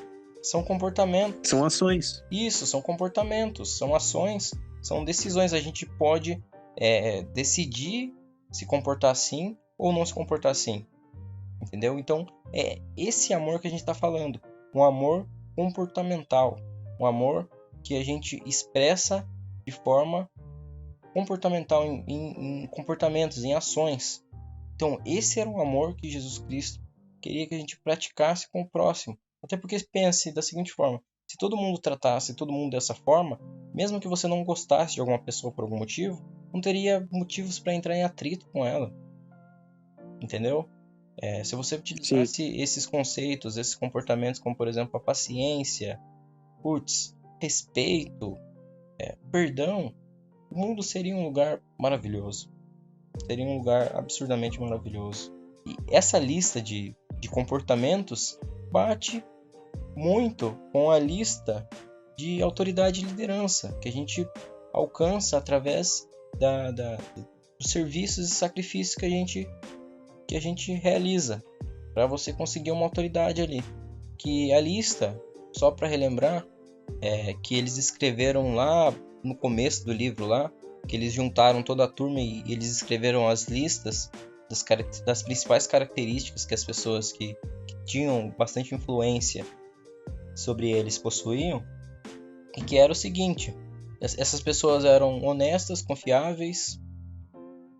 São comportamentos. São ações. Isso, são comportamentos, são ações, são decisões. A gente pode decidir se comportar assim ou não se comportar assim. Entendeu? Então, é esse amor que a gente está falando. Um amor comportamental. Um amor que a gente expressa de forma comportamental, em comportamentos, em ações. Então, esse era um amor que Jesus Cristo queria que a gente praticasse com o próximo. Até porque pense da seguinte forma: se todo mundo tratasse todo mundo dessa forma, mesmo que você não gostasse de alguma pessoa por algum motivo, não teria motivos para entrar em atrito com ela. Entendeu? Se você utilizasse esses conceitos, esses comportamentos, como por exemplo a paciência, respeito, perdão, o mundo seria um lugar maravilhoso. Seria um lugar absurdamente maravilhoso. E essa lista de comportamentos bate muito com a lista de autoridade e liderança que a gente alcança através dos serviços e sacrifícios que a gente realiza para você conseguir uma autoridade ali. Que a lista, só para relembrar, que eles escreveram lá no começo do livro lá, que eles juntaram toda a turma e eles escreveram as listas das principais características que as pessoas que tinham bastante influência sobre eles possuíam, e que era o seguinte: essas pessoas eram honestas, confiáveis,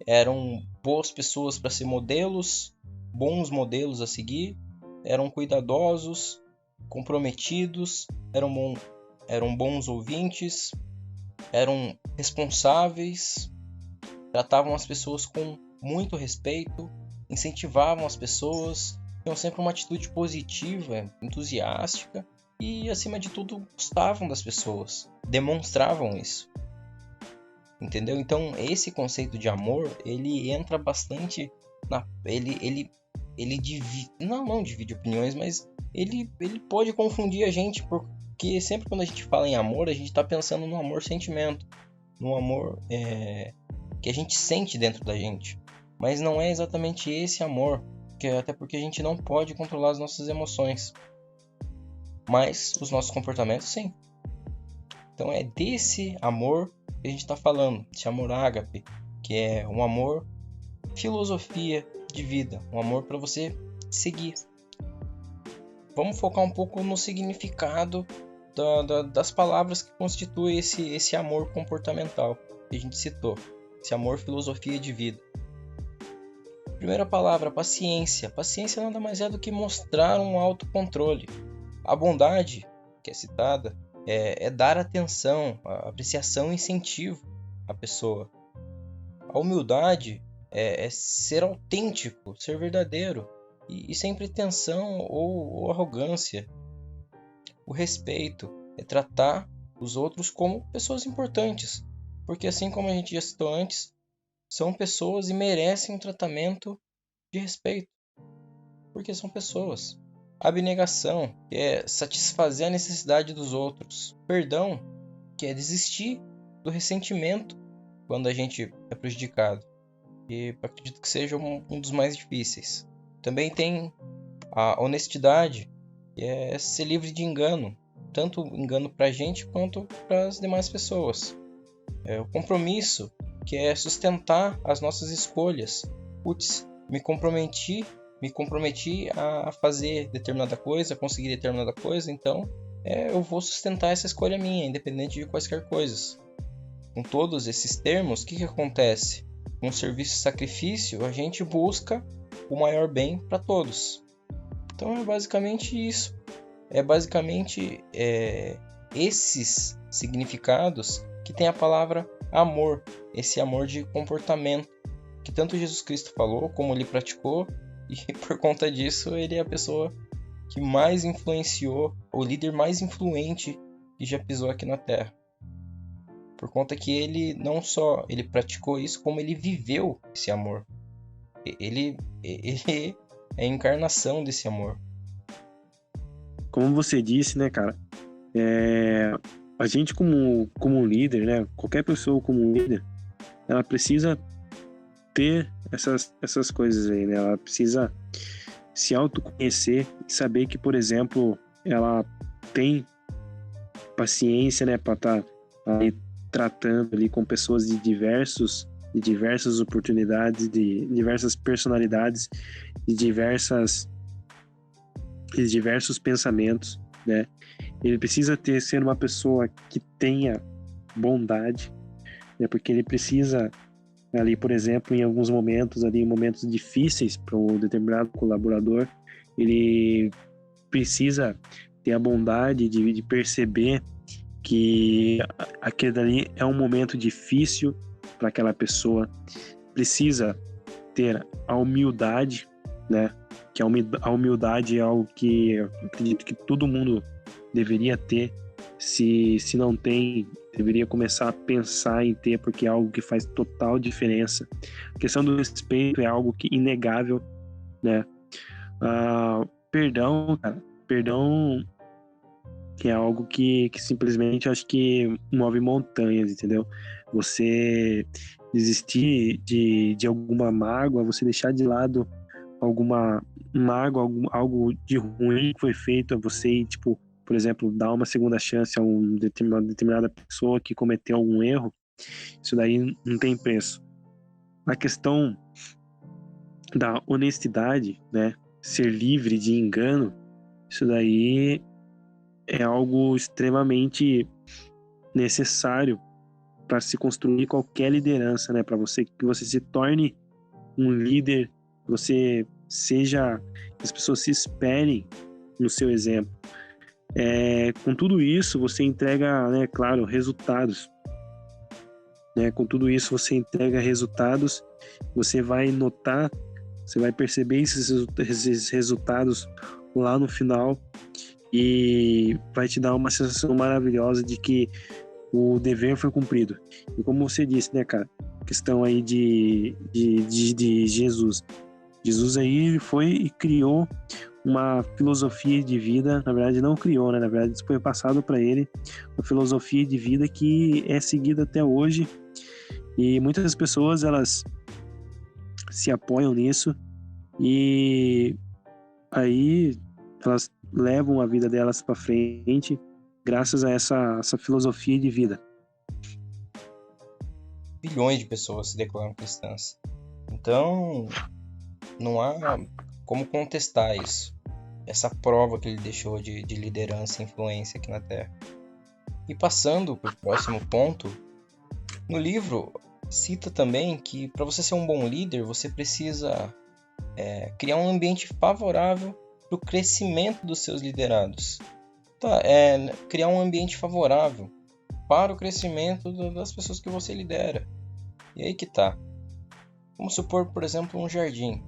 eram boas pessoas para ser modelos, bons modelos a seguir, eram cuidadosos, comprometidos, eram bons ouvintes, eram responsáveis, tratavam as pessoas com muito respeito, incentivavam as pessoas, tinham sempre uma atitude positiva, entusiástica e, acima de tudo, gostavam das pessoas, demonstravam isso. Entendeu? Então, esse conceito de amor, ele entra bastante ele divide, não divide opiniões, mas ele pode confundir a gente, porque sempre quando a gente fala em amor, a gente está pensando no amor sentimento, no amor que a gente sente dentro da gente. Mas não é exatamente esse amor, até porque a gente não pode controlar as nossas emoções. Mas os nossos comportamentos, sim. Então é desse amor que a gente está falando, esse amor ágape, que é um amor filosofia de vida, um amor para você seguir. Vamos focar um pouco no significado das palavras que constituem esse amor comportamental que a gente citou, esse amor filosofia de vida. Primeira palavra, paciência. Paciência nada mais é do que mostrar um autocontrole. A bondade, que é citada, é dar atenção, apreciação e incentivo à pessoa. A humildade é ser autêntico, ser verdadeiro e sem pretensão ou arrogância. O respeito é tratar os outros como pessoas importantes, porque assim como a gente já citou antes, são pessoas e merecem um tratamento de respeito, porque são pessoas. Abnegação, que é satisfazer a necessidade dos outros. Perdão, que é desistir do ressentimento quando a gente é prejudicado. E acredito que seja um dos mais difíceis. Também tem a honestidade, que é ser livre de engano, tanto engano para a gente quanto para as demais pessoas. O compromisso, que é sustentar as nossas escolhas. Me comprometi a fazer determinada coisa, a conseguir determinada coisa, então eu vou sustentar essa escolha minha, independente de quaisquer coisas. Com todos esses termos, o que acontece? Com o serviço e sacrifício, a gente busca o maior bem para todos. Então é basicamente isso. É basicamente esses significados que tem a palavra amor, esse amor de comportamento, que tanto Jesus Cristo falou, como ele praticou, e por conta disso ele é a pessoa que mais influenciou, o líder mais influente que já pisou aqui na Terra. por conta que ele não só ele praticou isso, como ele viveu esse amor. Ele é a encarnação desse amor. Como você disse, né, cara? A gente como líder, né? Qualquer pessoa como líder, ela precisa ter essas coisas aí, né? Ela precisa se autoconhecer e saber que, por exemplo, ela tem paciência, né, para estar ali tratando ali com pessoas de diversas oportunidades, de diversas personalidades, de diversos pensamentos, né? Ele precisa ser uma pessoa que tenha bondade, né? Porque ele precisa ali, por exemplo, em alguns momentos ali, momentos difíceis para um determinado colaborador, ele precisa ter a bondade de perceber que aquele ali é um momento difícil para aquela pessoa. Precisa ter a humildade, né? Que a humildade é algo que eu acredito que todo mundo deveria ter. Se não tem, deveria começar a pensar em ter, porque é algo que faz total diferença. A questão do respeito é algo que inegável, né? Perdão, cara. Perdão é algo que simplesmente acho que move montanhas, entendeu? Você desistir de alguma mágoa, você deixar de lado alguma mágoa, algo de ruim que foi feito a você e, tipo, por exemplo, dar uma segunda chance a uma determinada pessoa que cometeu algum erro, isso daí não tem preço. A questão da honestidade, né, ser livre de engano, isso daí é algo extremamente necessário para se construir qualquer liderança, né, para que você se torne um líder, que você seja, que as pessoas se espelhem no seu exemplo. Com tudo isso, você entrega, né, claro, resultados. Né? Com tudo isso, você entrega resultados, você vai notar, você vai perceber esses resultados lá no final e vai te dar uma sensação maravilhosa de que o dever foi cumprido. E como você disse, né, cara, questão aí de Jesus. Jesus aí foi e criou uma filosofia de vida, na verdade não criou, né? Na verdade isso foi passado para ele, uma filosofia de vida que é seguida até hoje e muitas pessoas elas se apoiam nisso e aí elas levam a vida delas para frente graças a essa filosofia de vida. Bilhões de pessoas se declaram cristãs. Então, não há como contestar isso. Essa prova que ele deixou de liderança e influência aqui na Terra. E passando para o próximo ponto, no livro cita também que para você ser um bom líder, você precisa criar um ambiente favorável para o crescimento dos seus liderados. Criar um ambiente favorável para o crescimento das pessoas que você lidera. E aí que tá. Vamos supor, por exemplo, um jardim.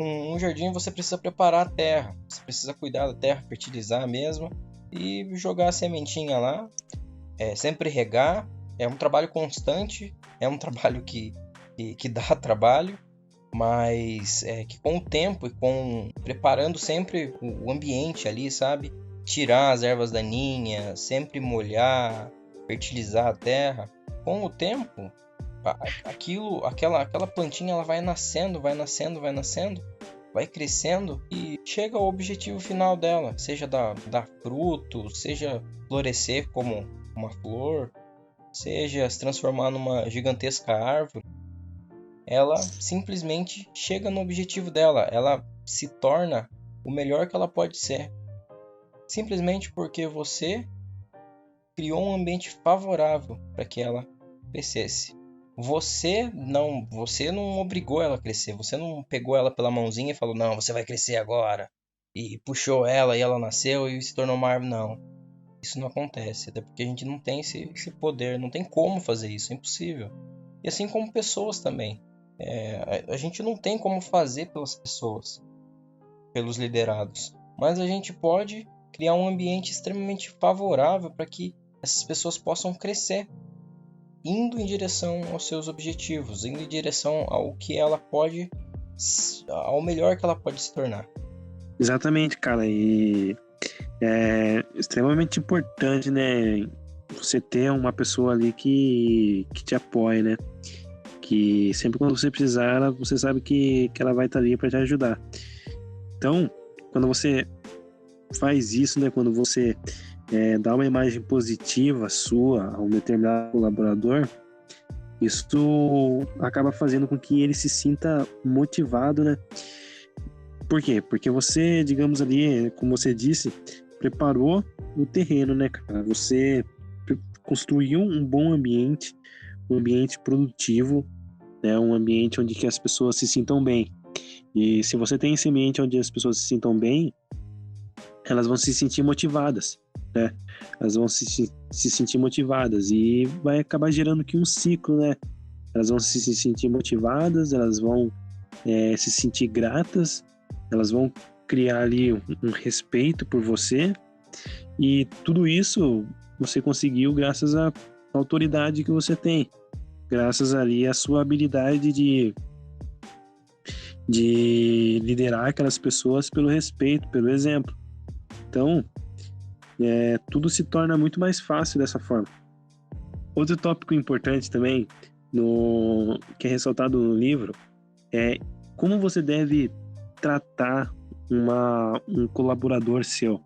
Um jardim você precisa preparar a terra, você precisa cuidar da terra, fertilizar mesmo e jogar a sementinha lá, sempre regar. É um trabalho constante, é um trabalho que dá trabalho, mas que com o tempo e preparando sempre o ambiente ali, sabe? Tirar as ervas daninhas, sempre molhar, fertilizar a terra. Com o tempo, aquela plantinha ela vai nascendo, vai crescendo e chega ao objetivo final dela, seja dar fruto, seja florescer como uma flor, seja se transformar numa gigantesca árvore. Ela simplesmente chega no objetivo dela, ela se torna o melhor que ela pode ser, simplesmente porque você criou um ambiente favorável para que ela crescesse. Você não obrigou ela a crescer, você não pegou ela pela mãozinha e falou, não, você vai crescer agora, e puxou ela e ela nasceu e se tornou uma árvore. Não, isso não acontece, até porque a gente não tem esse poder, não tem como fazer isso, é impossível. E assim como pessoas também, a gente não tem como fazer pelas pessoas, pelos liderados, mas a gente pode criar um ambiente extremamente favorável para que essas pessoas possam crescer. indo em direção aos seus objetivos, indo em direção ao que ela pode, ao melhor que ela pode se tornar. Exatamente, cara, e é extremamente importante, né, você ter uma pessoa ali que te apoie, né, que sempre quando você precisar, você sabe que ela vai estar ali para te ajudar. Então, quando você faz isso, né, quando você dá uma imagem positiva sua a um determinado colaborador, isso acaba fazendo com que ele se sinta motivado, né? Por quê? Porque você, digamos ali, como você disse, preparou o terreno, né, cara? Você construiu um bom ambiente, um ambiente produtivo, né? Um ambiente onde que as pessoas se sintam bem. E se você tem esse ambiente onde as pessoas se sintam bem, elas vão se sentir motivadas, né? Elas vão se sentir motivadas e vai acabar gerando aqui um ciclo, né? Elas vão se sentir motivadas, elas vão se sentir gratas, elas vão criar ali um respeito por você, e tudo isso você conseguiu graças à autoridade que você tem, graças ali à sua habilidade de liderar aquelas pessoas pelo respeito, pelo exemplo. Então, tudo se torna muito mais fácil dessa forma. Outro tópico importante também, que é ressaltado no livro, é como você deve tratar um colaborador seu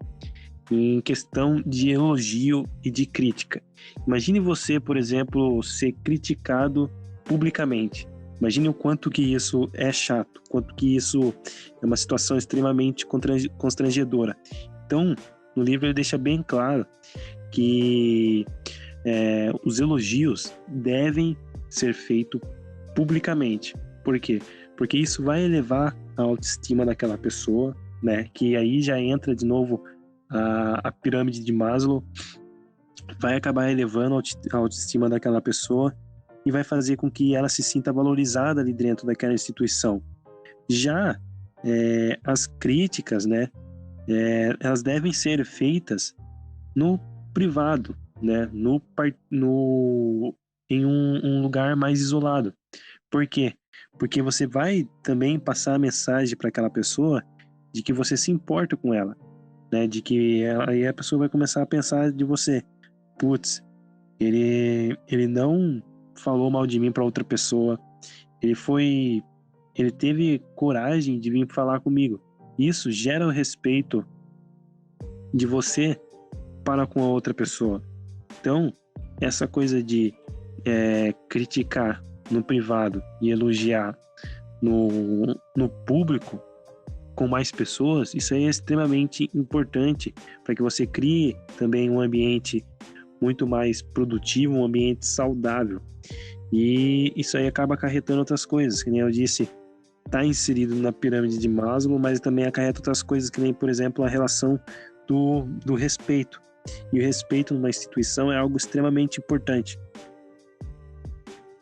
em questão de elogio e de crítica. Imagine você, por exemplo, ser criticado publicamente. Imagine o quanto que isso é chato, quanto que isso é uma situação extremamente constrangedora. Então, no livro ele deixa bem claro que os elogios devem ser feitos publicamente. Por quê? Porque isso vai elevar a autoestima daquela pessoa, né? Que aí já entra de novo a pirâmide de Maslow, vai acabar elevando a autoestima daquela pessoa e vai fazer com que ela se sinta valorizada ali dentro daquela instituição. Já as críticas, né? Elas devem ser feitas no privado, né? Em um lugar mais isolado. Por quê? Porque você vai também passar a mensagem para aquela pessoa de que você se importa com ela, né? De que aí a pessoa vai começar a pensar de você, putz, ele não falou mal de mim para outra pessoa, ele teve coragem de vir falar comigo. Isso gera o respeito de você para com a outra pessoa. Então, essa coisa de criticar no privado e elogiar no público com mais pessoas, isso aí é extremamente importante para que você crie também um ambiente muito mais produtivo, um ambiente saudável. E isso aí acaba acarretando outras coisas, que nem eu disse, está inserido na pirâmide de Maslow, mas também acarreta outras coisas, que nem, por exemplo, a relação do respeito. E o respeito numa instituição é algo extremamente importante.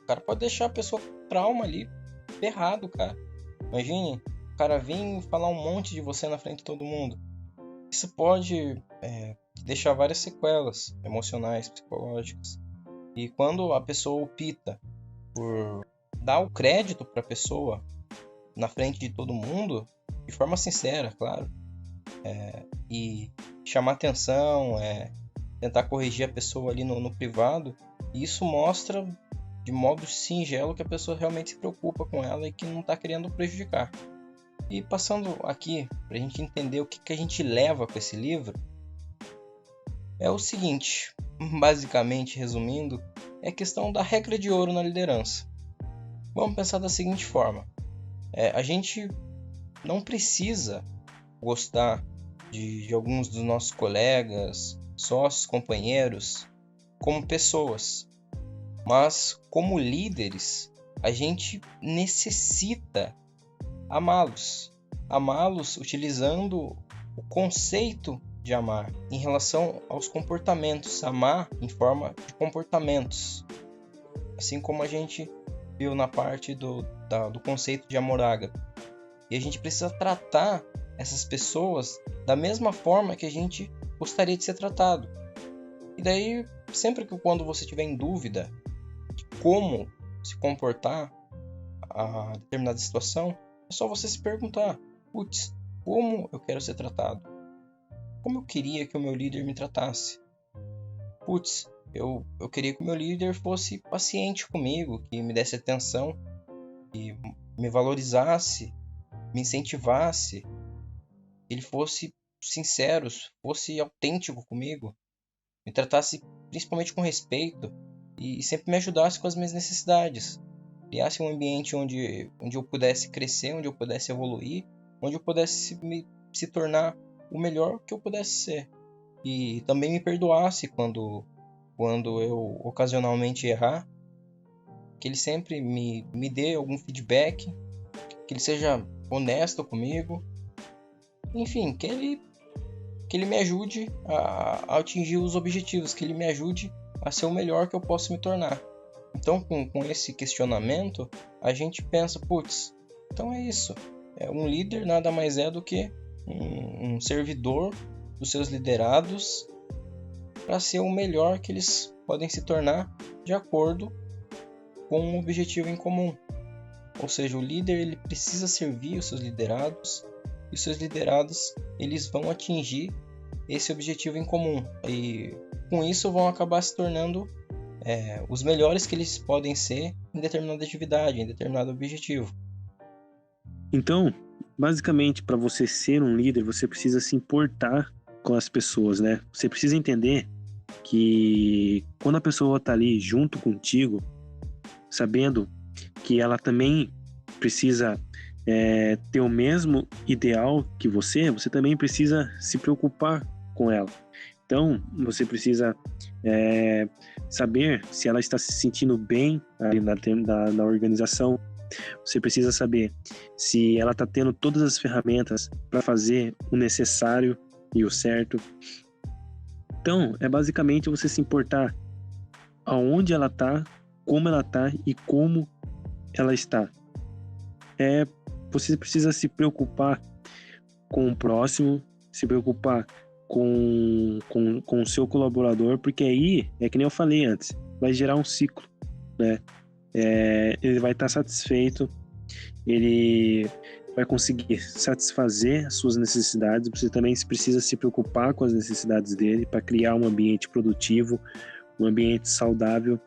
O cara pode deixar a pessoa com trauma ali, ferrado, cara. Imagine, o cara vir falar um monte de você na frente de todo mundo. Isso pode deixar várias sequelas emocionais, psicológicas. E quando a pessoa opta por dar o crédito para a pessoa na frente de todo mundo, de forma sincera, claro, e chamar atenção, tentar corrigir a pessoa ali no privado, isso mostra de modo singelo que a pessoa realmente se preocupa com ela e que não está querendo prejudicar. E passando aqui para a gente entender o que a gente leva com esse livro, é o seguinte, basicamente resumindo, é a questão da regra de ouro na liderança. Vamos pensar da seguinte forma: a gente não precisa gostar de alguns dos nossos colegas, sócios, companheiros, como pessoas, mas como líderes, a gente necessita amá-los utilizando o conceito de amar em relação aos comportamentos, amar em forma de comportamentos, assim como a gente viu na parte do conceito de amor ágape. E a gente precisa tratar essas pessoas da mesma forma que a gente gostaria de ser tratado. E daí, sempre que quando você estiver em dúvida como se comportar a determinada situação, é só você se perguntar: putz, como eu quero ser tratado? Como eu queria que o meu líder me tratasse? Putz, eu queria que o meu líder fosse paciente comigo, que me desse atenção, que me valorizasse, me incentivasse, que ele fosse sincero, fosse autêntico comigo, me tratasse principalmente com respeito e sempre me ajudasse com as minhas necessidades. Criasse um ambiente onde eu pudesse crescer, onde eu pudesse evoluir, onde eu pudesse se tornar o melhor que eu pudesse ser. E também me perdoasse quando eu ocasionalmente errar, que ele sempre me dê algum feedback, que ele seja honesto comigo, enfim, que ele me ajude a atingir os objetivos, que ele me ajude a ser o melhor que eu posso me tornar. Então, com esse questionamento, a gente pensa, putz, então é isso. Um líder nada mais é do que um servidor dos seus liderados para ser o melhor que eles podem se tornar de acordo com um objetivo em comum. Ou seja, o líder ele precisa servir os seus liderados e os seus liderados eles vão atingir esse objetivo em comum. E com isso vão acabar se tornando os melhores que eles podem ser em determinada atividade, em determinado objetivo. Então, basicamente, para você ser um líder, você precisa se importar com as pessoas, né? Você precisa entender que quando a pessoa está ali junto contigo, sabendo que ela também precisa ter o mesmo ideal que você também precisa se preocupar com ela. Então, você precisa saber se ela está se sentindo bem ali na organização. Você precisa saber se ela está tendo todas as ferramentas para fazer o necessário e o certo. Então, é basicamente você se importar aonde ela está, como ela está e como ela está. Você precisa se preocupar com o próximo, se preocupar com o seu colaborador, porque aí, é que nem eu falei antes, vai gerar um ciclo, né? Ele vai estar satisfeito, ele vai conseguir satisfazer as suas necessidades. Você também precisa se preocupar com as necessidades dele para criar um ambiente produtivo, um ambiente saudável,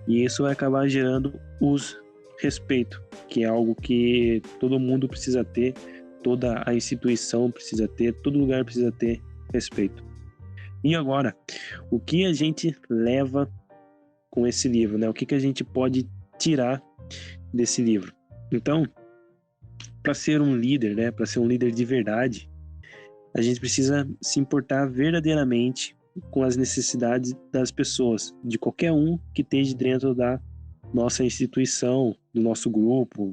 e isso vai acabar gerando os respeito, que é algo que todo mundo precisa ter, toda a instituição precisa ter, todo lugar precisa ter respeito. E agora, o que a gente leva com esse livro, né? O que a gente pode tirar desse livro? Então, para ser um líder, né? Para ser um líder de verdade, a gente precisa se importar verdadeiramente com as necessidades das pessoas, de qualquer um que esteja dentro da nossa instituição, do nosso grupo,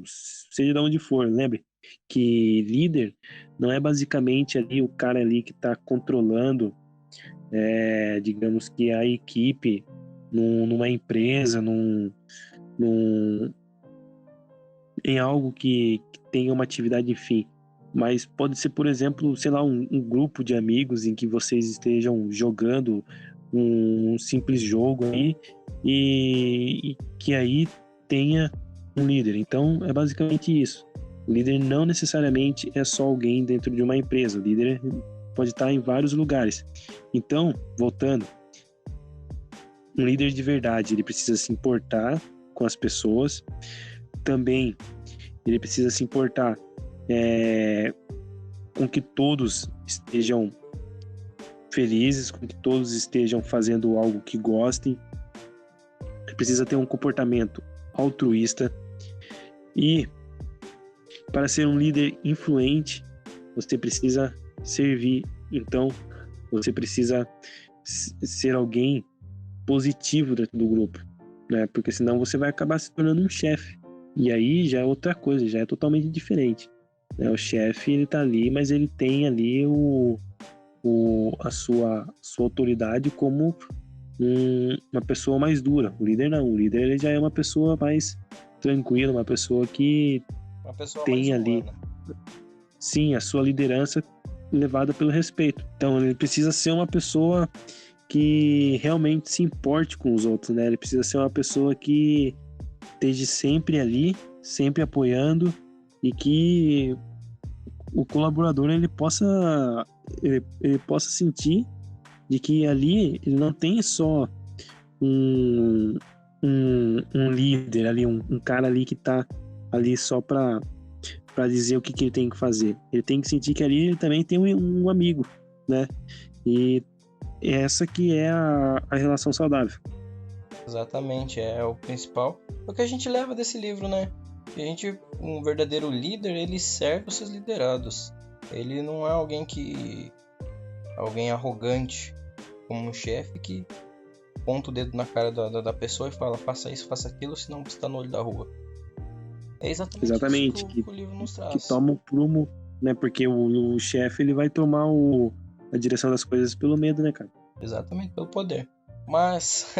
seja de onde for. Lembre que líder não é basicamente ali o cara ali que está controlando, digamos que a equipe numa empresa, em algo que tenha uma atividade, enfim. Mas pode ser, por exemplo, sei lá, um grupo de amigos em que vocês estejam jogando um simples jogo aí e que aí tenha um líder. Então é basicamente isso. O líder não necessariamente é só alguém dentro de uma empresa. O líder pode estar em vários lugares. Então, voltando, um líder de verdade, ele precisa se importar com as pessoas. Também ele precisa se importar com que todos estejam felizes, com que todos estejam fazendo algo que gostem. Ele precisa ter um comportamento altruísta. E para ser um líder influente, você precisa servir. Então, você precisa ser alguém positivo dentro do grupo, né? Porque senão você vai acabar se tornando um chefe. E aí já é outra coisa, já é totalmente diferente, né? O chefe, ele tá ali, mas ele tem ali a sua autoridade como uma pessoa mais dura. O líder não. O líder, ele já é uma pessoa mais tranquila, uma pessoa que tem ali, sim, a sua liderança levada pelo respeito. Então ele precisa ser uma pessoa que realmente se importe com os outros, né? Ele precisa ser uma pessoa que esteja sempre ali, sempre apoiando, e que o colaborador ele possa sentir de que ali ele não tem só um líder ali, um cara ali que tá ali só para dizer o que ele tem que fazer. Ele tem que sentir que ali ele também tem um amigo, né? E essa que é a relação saudável. Exatamente, é o principal. É o que a gente leva desse livro, né? Um verdadeiro líder, ele serve os seus liderados. Ele não é alguém arrogante, como um chefe que aponta o dedo na cara da pessoa e fala: faça isso, faça aquilo, senão você está no olho da rua. É exatamente isso que o livro nos traz. Que toma o prumo, né? Porque o chefe ele vai tomar a direção das coisas pelo medo, né, cara? Exatamente, pelo poder. Mas,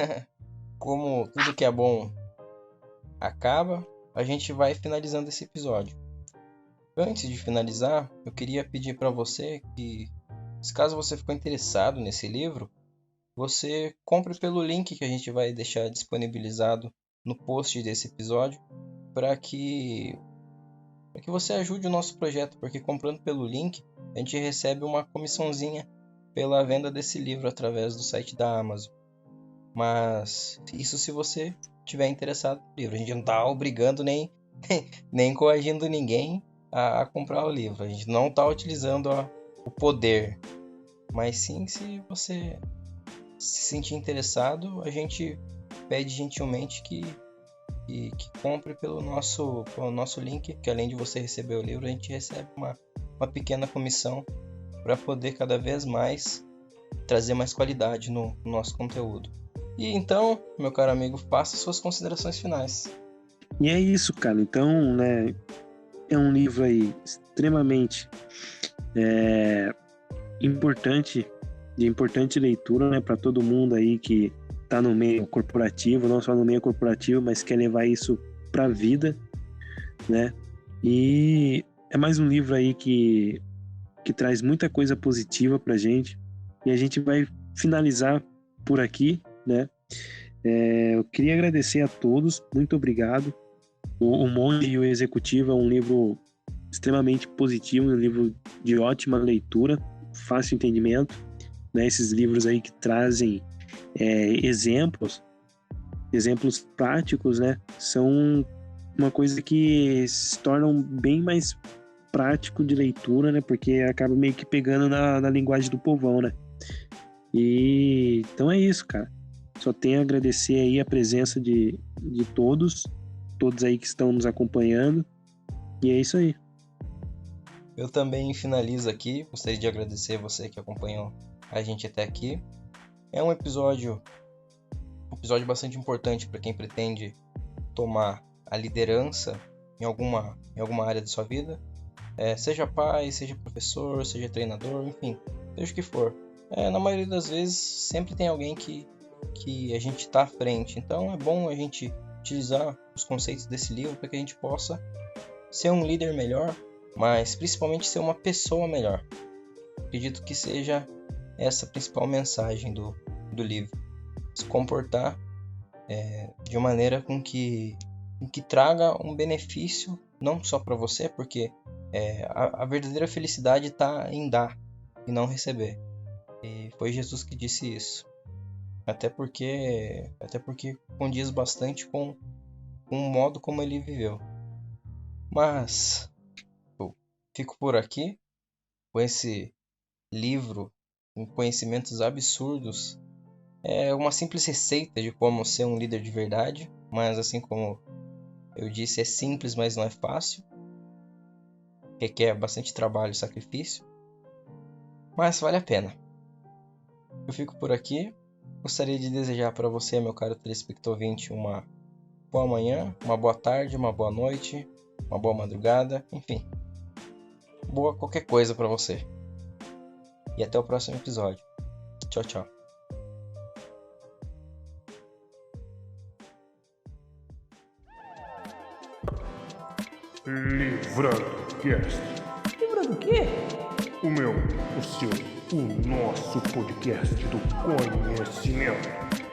como tudo que é bom acaba, a gente vai finalizando esse episódio. Antes de finalizar, eu queria pedir para você que, se caso você ficou interessado nesse livro, você compre pelo link que a gente vai deixar disponibilizado no post desse episódio, para que você ajude o nosso projeto, porque comprando pelo link a gente recebe uma comissãozinha pela venda desse livro através do site da Amazon. Mas isso se você estiver interessado no livro. A gente não está obrigando nem coagindo ninguém a comprar o livro. A gente não está utilizando o poder. Mas sim, se você se sentir interessado, a gente pede gentilmente que compre pelo nosso link, que além de você receber o livro, a gente recebe uma pequena comissão para poder cada vez mais trazer mais qualidade no nosso conteúdo. E então, meu caro amigo, faça suas considerações finais. E é isso, cara. Então, né, é um livro aí extremamente importante, de importante leitura, né, para todo mundo aí que tá no meio corporativo, não só no meio corporativo, mas quer levar isso para a vida, né? E é mais um livro aí que traz muita coisa positiva pra gente. E a gente vai finalizar por aqui, né? Eu queria agradecer a todos, muito obrigado. O Monge e o Executivo é um livro extremamente positivo, um livro de ótima leitura, fácil entendimento, né? Esses livros aí que trazem exemplos práticos, né? São uma coisa que se tornam bem mais prático de leitura, né? Porque acaba meio que pegando na linguagem do povão, né? E então é isso, cara. Só tenho a agradecer aí a presença de todos aí que estão nos acompanhando. E é isso aí. Eu também finalizo aqui. Gostaria de agradecer você que acompanhou a gente até aqui. É um episódio bastante importante para quem pretende tomar a liderança em alguma área da sua vida. Seja pai, seja professor, seja treinador, enfim, seja o que for. Na maioria das vezes sempre tem alguém que a gente está à frente. Então é bom a gente utilizar os conceitos desse livro para que a gente possa ser um líder melhor, mas principalmente ser uma pessoa melhor. Acredito que seja essa a principal mensagem do livro. Se comportar de uma maneira com que traga um benefício não só para você, porque a verdadeira felicidade está em dar e não receber. E foi Jesus que disse isso. Até porque condiz bastante com o modo como ele viveu. Mas eu fico por aqui com esse livro com conhecimentos absurdos. É uma simples receita de como ser um líder de verdade, mas assim como eu disse, é simples, mas não é fácil. Requer bastante trabalho e sacrifício, mas vale a pena. Eu fico por aqui. Gostaria de desejar para você, meu caro telespectador ouvinte, uma boa manhã, uma boa tarde, uma boa noite, uma boa madrugada, enfim, boa qualquer coisa para você. E até o próximo episódio. Tchau, tchau. Livrando Cast. Livrando o quê? O meu, o seu, o nosso podcast do conhecimento.